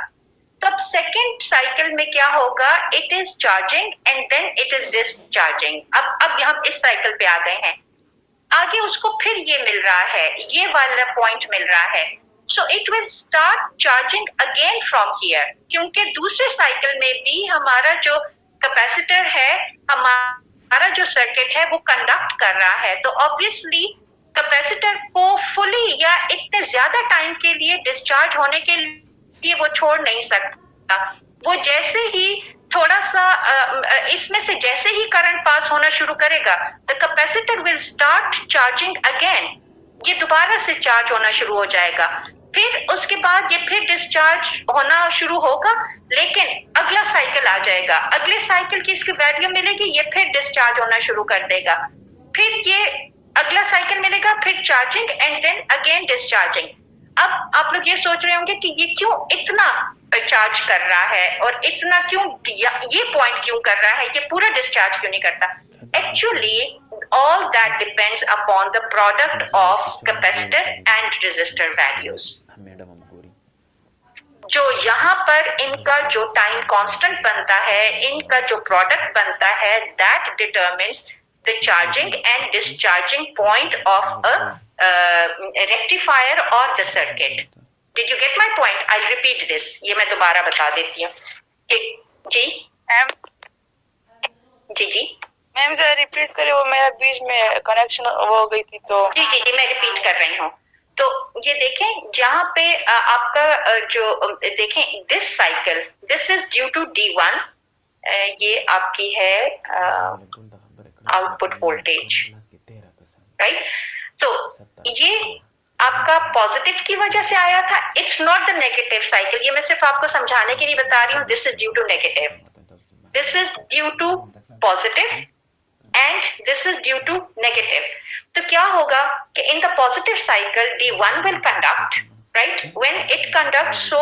तो अब सेकेंड साइकिल में क्या होगा? It is charging and then it is discharging. अब हम इस साइकिल पे आ गए हैं। आगे उसको फिर ये मिल रहा है, ये वाला पॉइंट मिल रहा है। So it will start charging again from here, क्योंकि दूसरे साइकिल में भी हमारा जो कैपेसिटर है, हमारा जो सर्किट है वो कंडक्ट कर रहा है। तो ऑब्वियसली कैपेसिटर को फुली या इतने ज्यादा टाइम के लिए डिस्चार्ज होने के लिए वो छोड़ नहीं सकता। वो जैसे ही थोड़ा सा इसमें से जैसे ही करंट पास होना शुरू करेगा, the capacitor will start charging again. ये दोबारा से चार्ज होना शुरू हो जाएगा। फिर उसके बाद ये फिर डिस्चार्ज होना शुरू होगा, लेकिन अगला साइकिल आ जाएगा। अगले साइकिल की इसकी वैल्यू मिलेगी, ये फिर डिस्चार्ज होना शुरू कर देगा। फिर ये अगला साइकिल मिलेगा, फिर charging and then again discharging. अब आप लोग ये सोच रहे होंगे कि ये क्यों इतना चार्ज कर रहा है और इतना क्यों, ये पॉइंट क्यों कर रहा है, ये पूरा डिस्चार्ज क्यों नहीं करता? Actually, all that depends upon the product of capacitor and resistor values. जो यहाँ पर इनका जो टाइम कांस्टेंट बनता है, इनका जो प्रोडक्ट बनता है, that determines the charging and discharging point of a rectifier or the circuit. Did you get my point? I'll repeat this. ये मैं दोबारा बता देती हूँ। जी मैम, जी मैम जरा रिपीट करें, वो मेरा बीच में कनेक्शन हो गई थी तो। जी मैं रिपीट कर रही हूँ। तो ये देखें, जहाँ पे आपका जो देखें this cycle, this is due to D1। ये आपकी है आउटपुट वोल्टेज, राइट? तो ये आपका पॉजिटिव की वजह से आया था। It's not the negative cycle. ये मैं सिर्फ आपको समझाने के लिए बता रही हूँ। This is due to negative, this is due to positive and this is due to negative. तो क्या होगा कि in the positive cycle D1 will conduct, right? When it conducts, so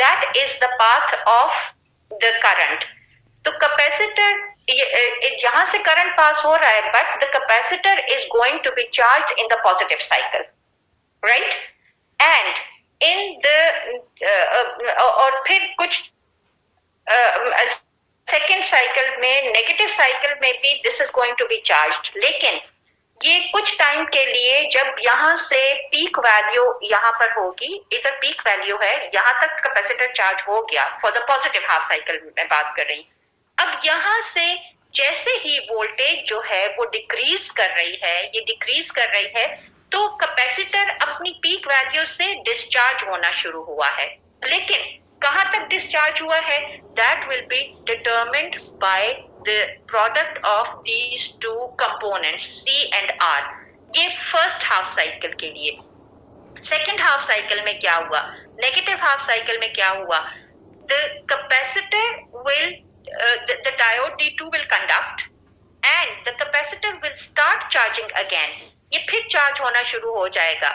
that is the path of the current. तो capacitor यहाँ से current pass हो रहा है, but the capacitor is going to be charged in the positive cycle, right? And in the और फिर कुछ second cycle में, नेगेटिव साइकिल में भी this is going to be charged. लेकिन ये कुछ टाइम के लिए, जब यहाँ से पीक वैल्यू यहाँ पर होगी, इधर पीक वैल्यू है, यहाँ तक कैपेसिटर चार्ज हो गया for the positive half cycle में बात कर रही हूँ। अब यहाँ से जैसे ही वोल्टेज जो है वो डिक्रीज कर रही है, ये डिक्रीज कर रही है, तो कैपेसिटर अपनी पीक वैल्यू से डिस्चार्ज होना शुरू हुआ है। लेकिन कहां तक डिस्चार्ज हुआ है, that will be determined by the product of these two components C and R। ये फर्स्ट हाफ साइकिल के लिए। सेकेंड हाफ साइकिल में क्या हुआ, नेगेटिव हाफ साइकिल में क्या हुआ? The capacitor will, the diode D2 will conduct and the capacitor will start charging again. ये फिर चार्ज होना शुरू हो जाएगा।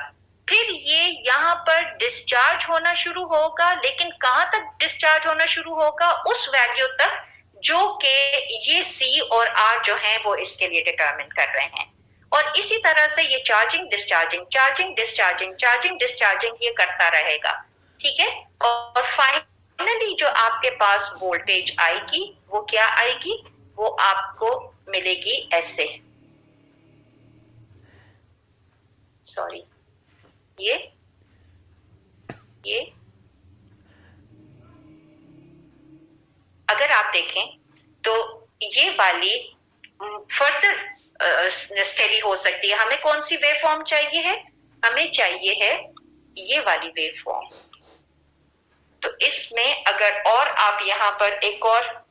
फिर ये यहाँ पर डिस्चार्ज होना शुरू होगा, लेकिन कहां तक डिस्चार्ज होना शुरू होगा? उस वैल्यू तक जो कि ये C और R जो हैं वो इसके लिए डिटरमिन कर रहे हैं। और इसी तरह से ये charging discharging, charging discharging, charging discharging ये करता रहेगा, ठीक है? और फाइनली जो आपके पास वोल्टेज आएगी वो क्या आएगी? वो आपको मिलेगी ऐसे, सॉरी, ये अगर आप देखें तो ये वाली फर्दर स्टडी हो सकती है। हमें कौन सी वेव फॉर्म चाहिए है? हमें चाहिए है ये वाली वेव फॉर्म। तो इसमें अगर और आप यहाँ पर एक और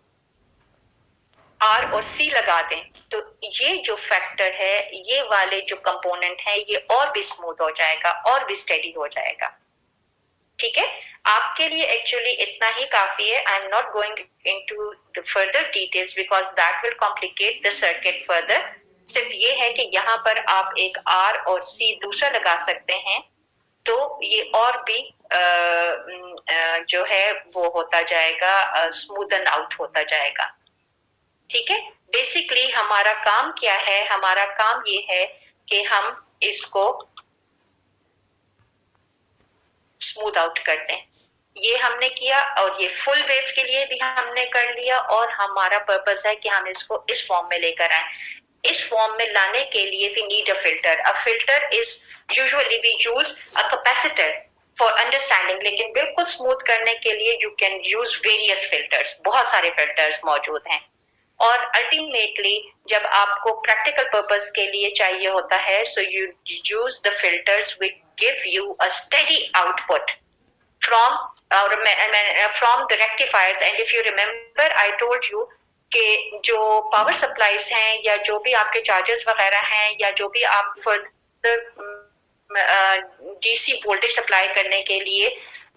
R और C लगा दें तो ये जो फैक्टर है, ये वाले जो कंपोनेंट है, ये और भी स्मूथ हो जाएगा और भी स्टेडी हो जाएगा, ठीक है? आप आपके लिए एक्चुअली इतना ही काफी है. I am not going into the further details because that will complicate the circuit further. सिर्फ ये है कि यहाँ पर आप एक R और C दूसरा लगा सकते हैं, तो ये और भी जो है वो होता जाएगा, स्मूदन आउट होता जाएगा. ठीक है. बेसिकली हमारा काम क्या है? हमारा काम ये है कि हम इसको स्मूथ आउट करते हैं. ये हमने किया और ये फुल वेव के लिए भी हमने कर लिया, और हमारा पर्पस है कि हम इसको इस फॉर्म में लेकर आए. इस फॉर्म में लाने के लिए we need a filter. A filter is usually we use a capacitor for understanding, लेकिन बिल्कुल स्मूथ करने के लिए you can use various filters. बहुत सारे फिल्टर्स मौजूद हैं. और अल्टीमेटली जब आपको प्रैक्टिकल पर्पस के लिए चाहिए होता है, so you use the filters which give you a steady output from the rectifiers. And if you remember I told you कि जो पावर सप्लाईज हैं या जो भी आपके चार्जर्स वगैरह हैं या जो भी आप फर्दर डीसी वोल्टेज सप्लाई करने के लिए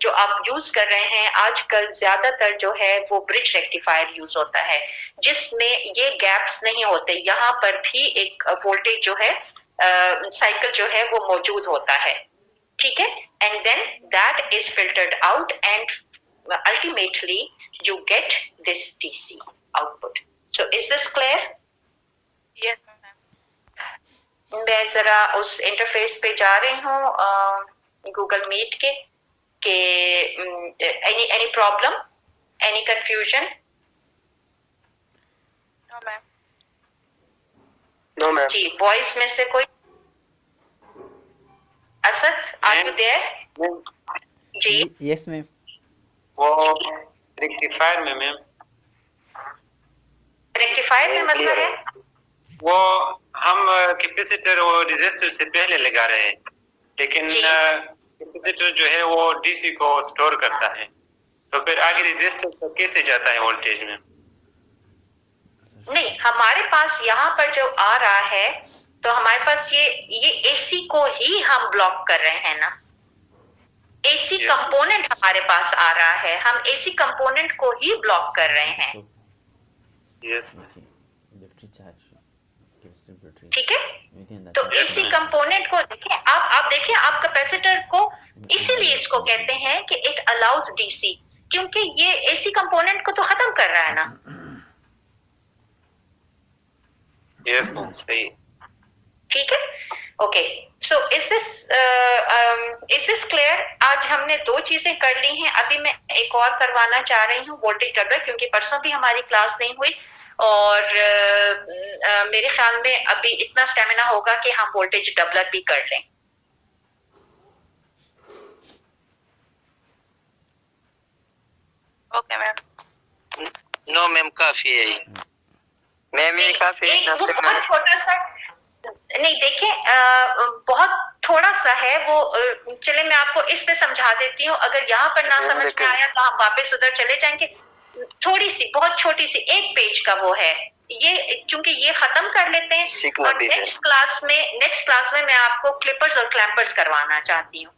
जो आप यूज कर रहे हैं, आजकल ज्यादातर जो है वो ब्रिज रेक्टिफायर यूज होता है, जिसमें ये गैप्स नहीं होते. यहाँ पर भी एक वोल्टेज जो है साइकिल जो है वो मौजूद होता है. ठीक है. And then that is filtered out and ultimately you get this DC output. So is this clear? Yes. मैं जरा उस इंटरफेस पे जा रही हूँ गूगल मीट के any problem, any confusion? No ma'am. No ma'am. जी, वॉइस में से कोई? Asad, are you there? जी. Yes ma'am. वो रेक्टिफायर में मैम, रेक्टिफायर में मसला है? वो हम कैपेसिटर और रेजिस्टर से पहले लगा रहे हैं, लेकिन कैपेसिटर जो है वो डीसी को स्टोर करता है, तो फिर आगे रेजिस्टर तो कैसे जाता है वोल्टेज में? नहीं, हमारे पास यहाँ पर जो आ रहा है, तो हमारे पास ये एसी को ही हम ब्लॉक कर रहे हैं ना. एसी कंपोनेंट हमारे पास आ रहा है, हम एसी कंपोनेंट को ही ब्लॉक कर रहे हैं. यस. ठीक है. तो एसी कंपोनेंट को देखें आप देखें, आप कैपेसिटर को इसीलिए इसको कहते हैं कि इट अलाउज डीसी, क्योंकि ये एसी कंपोनेंट को तो खत्म कर रहा है ना. यस सही. ठीक है. Okay. So is this clear? आज हमने दो चीजें कर ली हैं. अभी मैं एक और करवाना चाह रही हूँ, वोल्टेज डबलर, क्योंकि परसों भी हमारी क्लास नहीं हुई और मेरे ख्याल में अभी इतना स्टेमिना होगा कि हम वोल्टेज डबलर भी कर लें. Okay ma'am. नो मैम, काफी है ये. मैम ये काफी है. वो बहुत छोटा सा नहीं, देखें बहुत थोड़ा सा है वो. चले मैं आपको इस पे समझा देती हूँ. अगर यहाँ पर ना समझ में आया तो हम वापस उधर चले जाएंगे. थोड़ी सी, बहुत छोटी सी, एक पेज का वो है ये, क्योंकि ये खत्म कर लेते हैं और नेक्स्ट क्लास में मैं आपको क्लिपर्स और क्लैंपर्स करवाना चाहती हूँ.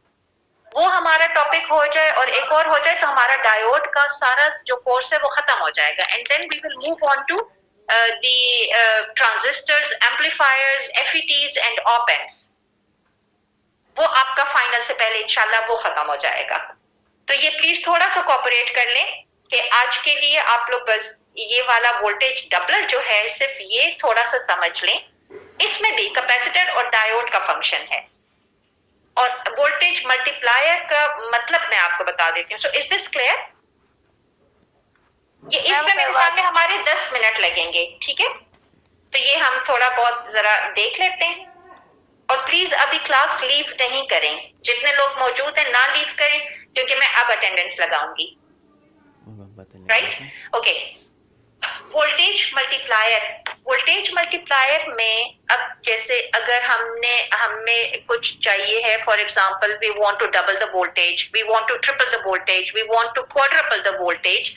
वो हमारा टॉपिक हो जाए और एक और हो जाए तो हमारा डायोड का सारा जो कोर्स है वो खत्म हो जाएगा. And then we will move on to the transistors, amplifiers, FETs and op amps. वो आपका फाइनल से पहले इंशाल्लाह वो खत्म हो जाएगा. तो ये प्लीज थोड़ा सा कोऑपरेट कर लें कि आज के लिए आप लोग बस ये वाला वोल्टेज डबलर जो है सिर्फ ये थोड़ा सा समझ लें. इसमें भी कैपेसिटर और डायोड का फंक्शन है और वोल्टेज मल्टीप्लायर का मतलब मैं आपको बता देती हूँ. सो इज दिस क्लियर? ये इसमें मेरे ख्याल में हमारे 10 मिनट लगेंगे. ठीक है. तो ये हम थोड़ा बहुत जरा देख लेते हैं और प्लीज अभी क्लास लीव नहीं करें. जितने लोग मौजूद हैं ना लीव करें, क्योंकि मैं अब अटेंडेंस लगाऊंगी. राइट. ओके. वोल्टेज मल्टीप्लायर में अब जैसे अगर हमें कुछ चाहिए है, for example we want to double the voltage, we want to triple the voltage, we want to quadruple the voltage,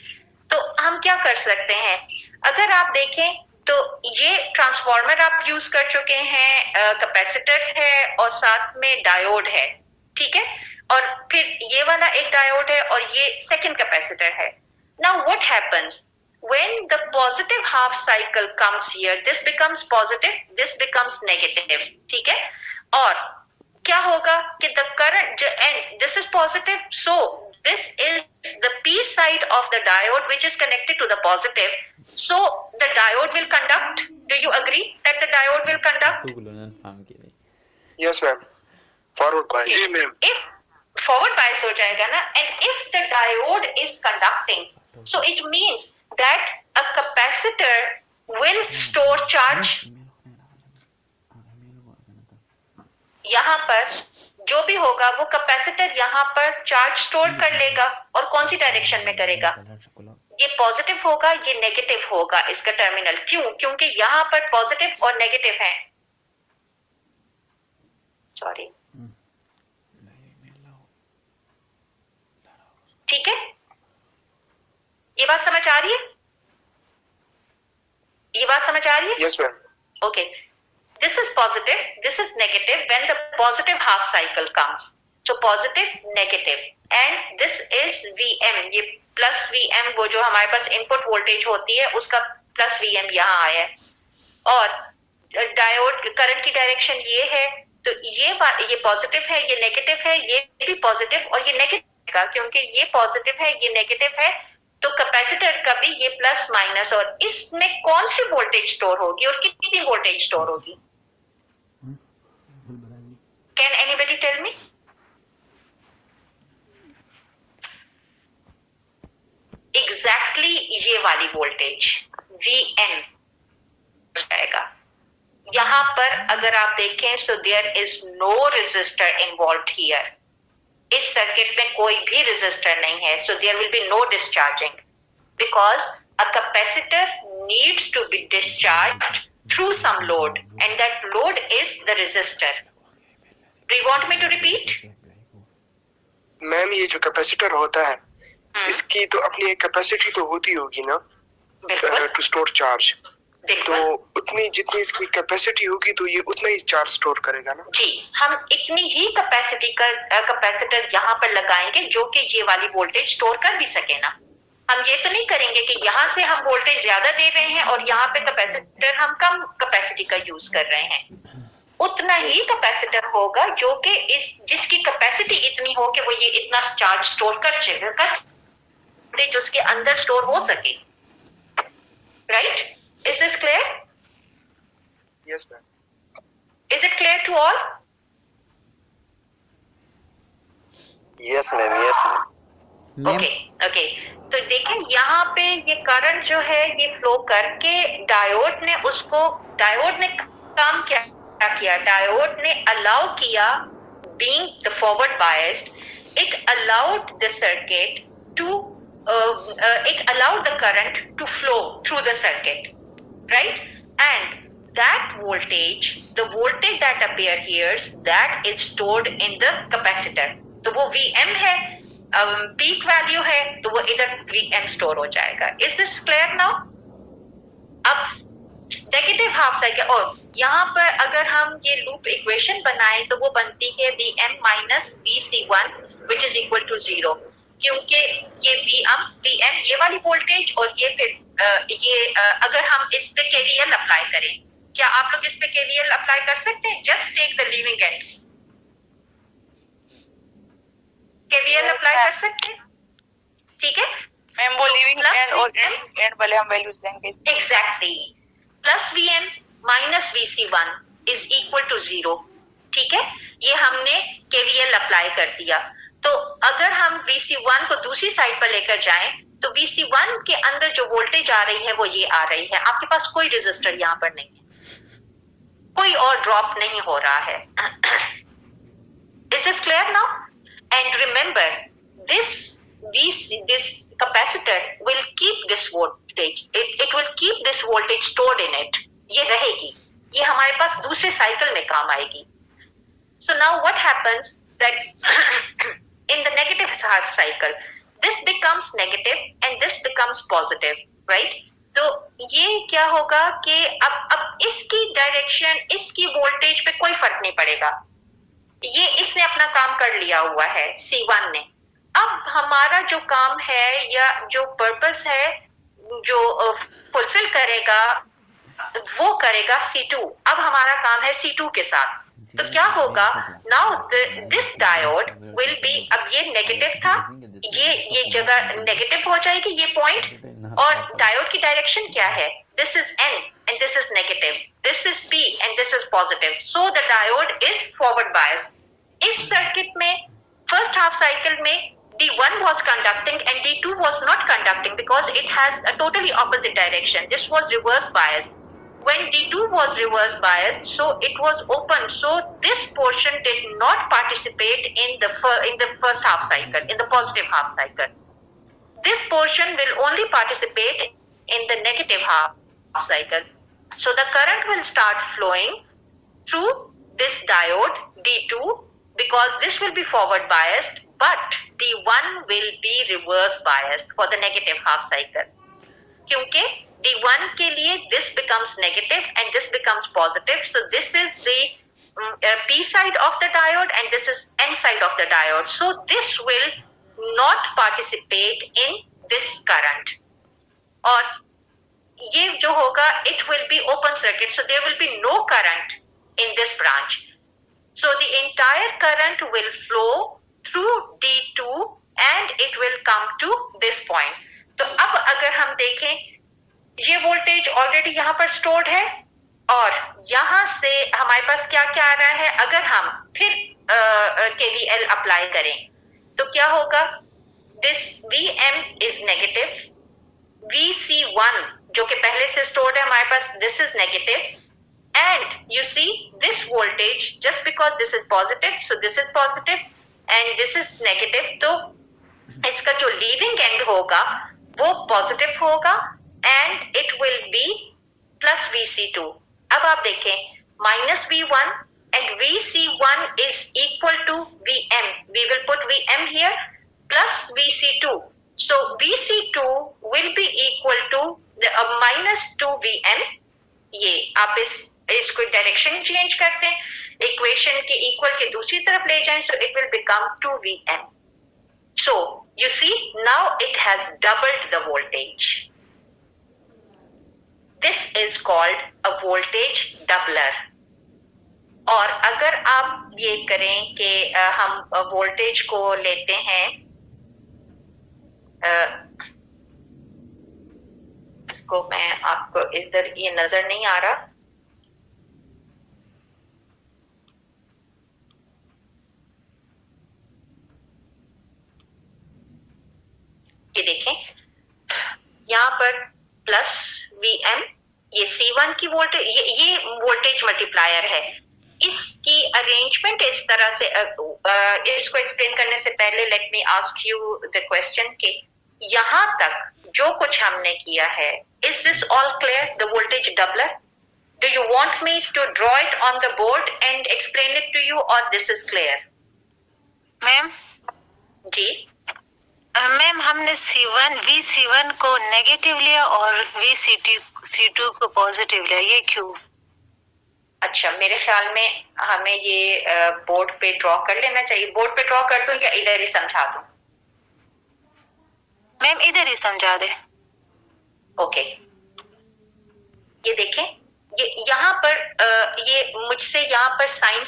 तो हम क्या कर सकते हैं? अगर आप देखें तो ये ट्रांसफार्मर आप यूज कर चुके हैं, कैपेसिटर है और साथ में डायोड है. ठीक है. और फिर ये वाला एक डायोड है और ये सेकंड कैपेसिटर है. Now what happens when the positive half cycle comes here, this becomes positive, this becomes negative. ठीक है, और क्या होगा कि the current and this is positive, so this is the p side of the diode which is connected to the positive, so the diode will conduct. Do you agree that the diode will conduct? Yes ma'am. Forward bias. Ji ma'am. If forward bias हो जाएगा ना, and if the diode is conducting, so it means that a capacitor will store charge. यहाँ पर जो भी होगा वो capacitor यहाँ पर चार्ज स्टोर कर लेगा और कौन सी डायरेक्शन में करेगा? ये पॉजिटिव होगा, ये नेगेटिव होगा इसका टर्मिनल. क्यों? क्योंकि यहाँ पर पॉजिटिव और नेगेटिव है. सॉरी, ठीक है, ये बात समझ आ रही है? ये बात समझ आ रही है? Yes ma'am. Okay. This is positive, this is negative when the positive half cycle comes. So positive, negative, and this is Vm. ये प्लस Vm वो जो हमारे पास इनपुट वोल्टेज होती है उसका प्लस Vm यहाँ आया है. और डायोड करंट की डायरेक्शन ये है, तो ये पॉजिटिव है, ये नेगेटिव है, ये भी पॉजिटिव और ये नेगेटिव का, क्योंकि ये पॉजिटिव है, ये नेगेटिव है, तो कैपेसिटर का भी ये प्लस माइनस. और इसमें कौन सी वोल्टेज स्टोर होगी और कितनी वोल्टेज स्टोर होगी? Can anybody tell me? Exactly ये वाली वोल्टेज Vn जाएगा. यहां पर अगर आप देखें, so there is no resistor involved here. इस सर्किट में कोई भी रेजिस्टर नहीं है, so there will be no discharging because a capacitor needs to be discharged through some load and that load is the resistor. Do you want me to repeat? Ma'am ये जो capacitor होता है इसकी तो अपनी एक कैपेसिटी तो होती होगी ना, टू स्टोर चार्ज. तो उतनी जितनी इसकी कैपेसिटी होगी तो ये उतना ही चार्ज स्टोर करेगा ना? जी, हम इतनी ही कैपेसिटी का कैपेसिटर यहाँ पर लगाएंगे जो कि ये वाली वोल्टेज स्टोर कर भी सके ना. हम ये तो नहीं करेंगे कि यहाँ से हम वोल्टेज ज्यादा दे रहे हैं और यहाँ पे कैपेसिटर हम कम कैपेसिटी का यूज कर रहे हैं. उतना ही कैपेसिटर होगा जो कि जिसकी कैपेसिटी इतनी हो कि वो ये इतना चार्ज स्टोर कर वोल्टेज उसके अंदर स्टोर हो सके. Right? Is this clear? Yes ma'am. Is it clear to all? Yes ma'am. Yes ma'am. Okay, okay. तो देखें यहाँ पे ये करंट जो है ये फ्लो करके डायोड ने काम क्या किया? डायोड ने अलाउ किया, being the forward biased, it allowed the circuit to it allowed the current to flow through the circuit. Right? And that voltage, the voltage that appear here, that is stored in the capacitor. तो वो Vm है, peak value है, तो वो इधर Vm store हो जाएगा. Is this clear now? अब नेगेटिव हाफ साइकिल, और यहाँ पर अगर हम ये लूप इक्वेशन बनाएं तो वो बनती है Vm minus Vc1 which is equal to 0. क्योंकि ये Vm ये वाली वोल्टेज और ये फिर अगर हम इस पे KVL अप्लाई करें, क्या आप लोग इस पे KVL अप्लाई कर सकते हैं? Just take the leaving ends. KVL apply कर सकते हैं, ठीक है मैम? वो लीविंग एंड और एंड वाले हम वैल्यूज देंगे. Exactly. Plus Vm minus Vc1 is equal to 0. ठीक है, ये हमने KVL अप्लाई कर दिया. तो अगर हम Vc1 को दूसरी साइड पर लेकर जाएं तो Vc1 के अंदर जो वोल्टेज आ रही है वो ये आ रही है. आपके पास कोई रेजिस्टर यहाँ पर नहीं है, कोई और ड्रॉप नहीं हो रहा है. This is clear now? And remember, this capacitor will keep this voltage. It will keep this voltage stored in it. ये रहेगी, ये हमारे पास दूसरे साइकिल में काम आएगी. So now what happens that in the negative half cycle, this becomes negative and this becomes positive, right? So ये क्या होगा कि अब इसकी डायरेक्शन, इसकी वोल्टेज पे कोई फर्क नहीं पड़ेगा. ये इसने अपना काम कर लिया हुआ है C1 ने। अब हमारा जो काम है या जो पर्पस है जो फुलफिल करेगा वो करेगा C2। अब हमारा काम है C2 के साथ। तो क्या होगा, now this diode will be, अब ये नेगेटिव था, ये जगह नेगेटिव हो जाएगी ये पॉइंट, और डायोड की डायरेक्शन क्या है, this is N and this is negative, this is P and this is positive, so the diode is forward bias. इस सर्किट में फर्स्ट हाफ साइकिल में D1 was conducting and D2 was not conducting because it has a totally opposite direction. This was reverse biased. When D2 was reverse biased, so it was open. So this portion did not participate in the first half cycle, in the positive half cycle. This portion will only participate in the negative half cycle. So the current will start flowing through this diode D2 because this will be forward biased, but D1 will be reverse biased for the negative half cycle. क्योंकि D1 के लिए this becomes negative and this becomes positive. So this is the P side of the diode and this is N side of the diode. So this will not participate in this current. और ये जो होगा, it will be open circuit. So there will be no current in this branch. So the entire current will flow through D2 and it will come to this point. तो अब अगर हम देखें, ये वोल्टेज ऑलरेडी यहाँ पर stored है और यहाँ से हमारे पास क्या क्या आ रहा है, अगर हम फिर KVL अप्लाई करें तो क्या होगा, this VM is negative, VC1 जो कि पहले से स्टोर्ड है हमारे पास, this is negative, and you see this voltage, just because this is positive, so this is positive and this is negative, तो इसका जो लीविंग एंड होगा वो पॉजिटिव होगा and it will be plus VC2. अब आप देखें, minus V1 and VC1 is equal to VM. We will put VM here plus VC2. So VC2 will be equal to the minus 2 VM. ये आप इसको direction change करते हैं, equation के equal के दूसरी तरफ ले जाएं, so it will become 2VM. So you see now it has doubled the voltage. This is called a voltage doubler. और अगर आप ये करें कि हम वोल्टेज को लेते हैं, इसको मैं आपको इधर ये नजर नहीं आ रहा, ये देखें यहाँ पर प्लस VM, ये C1 की वोल्टेज, ये वोल्टेज मल्टीप्लायर है। इसकी अरेंजमेंट इस तरह से, इसको एक्सप्लेन करने से पहले let me ask you the question के यहाँ तक जो कुछ हमने किया है, is this all clear, the voltage doubler? Do you want me to draw it on the board and explain it to you, और दिस इज क्लियर? मैम जी मैम, हमने VC1 को नेगेटिव लिया और C2 को पॉजिटिव लिया, ये क्यों? अच्छा, मेरे ख्याल में हमें ये बोर्ड पे ड्रॉ कर लेना चाहिए। बोर्ड पे ड्रॉ कर दूं या इधर ही समझा दूं? मैम इधर ही समझा दे। ओके, ये देखें, ये यहाँ पर ये मुझसे यहाँ पर साइन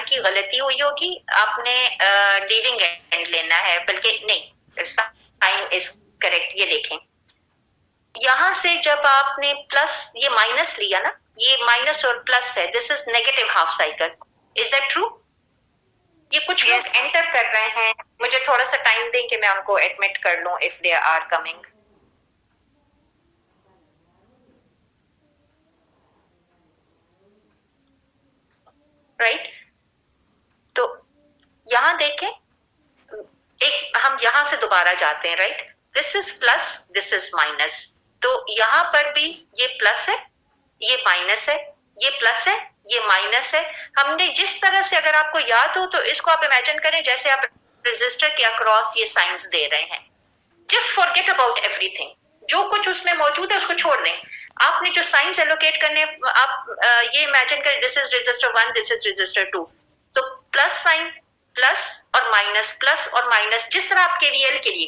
की गलती हुई होगी, आपने लीविंग एंड लेना है, बल्कि नहीं, साइन इज करेक्ट। ये देखें, यहाँ से जब आपने प्लस ये माइनस लिया ना, ये माइनस और प्लस है, this is negative half cycle, is that true? ये कुछ लोग एंटर कर रहे हैं, मुझे थोड़ा सा टाइम दें कि मैं उनको एडमिट कर लूं if they are coming. Right, तो यहाँ देखें, एक हम यहाँ से दोबारा जाते हैं, right, this is plus, this is minus, तो यहाँ पर भी ये प्लस है, ये माइनस है, ये प्लस है, ये माइनस है। हमने जिस तरह से, अगर आपको याद हो तो इसको आप इमेजिन करें जैसे आप रेजिस्टर के अक्रॉस ये साइंस दे रहे हैं। जस्ट फॉरगेट अबाउट एवरीथिंग, जो कुछ उसमें मौजूद है उसको छोड़ दें। आपने जो साइंस एलोकेट करने, आप ये इमेजिन करें, this is resistor 1, this is resistor 2, तो प्लस साइन, प्लस और माइनस जिस तरह आप KVL के लिए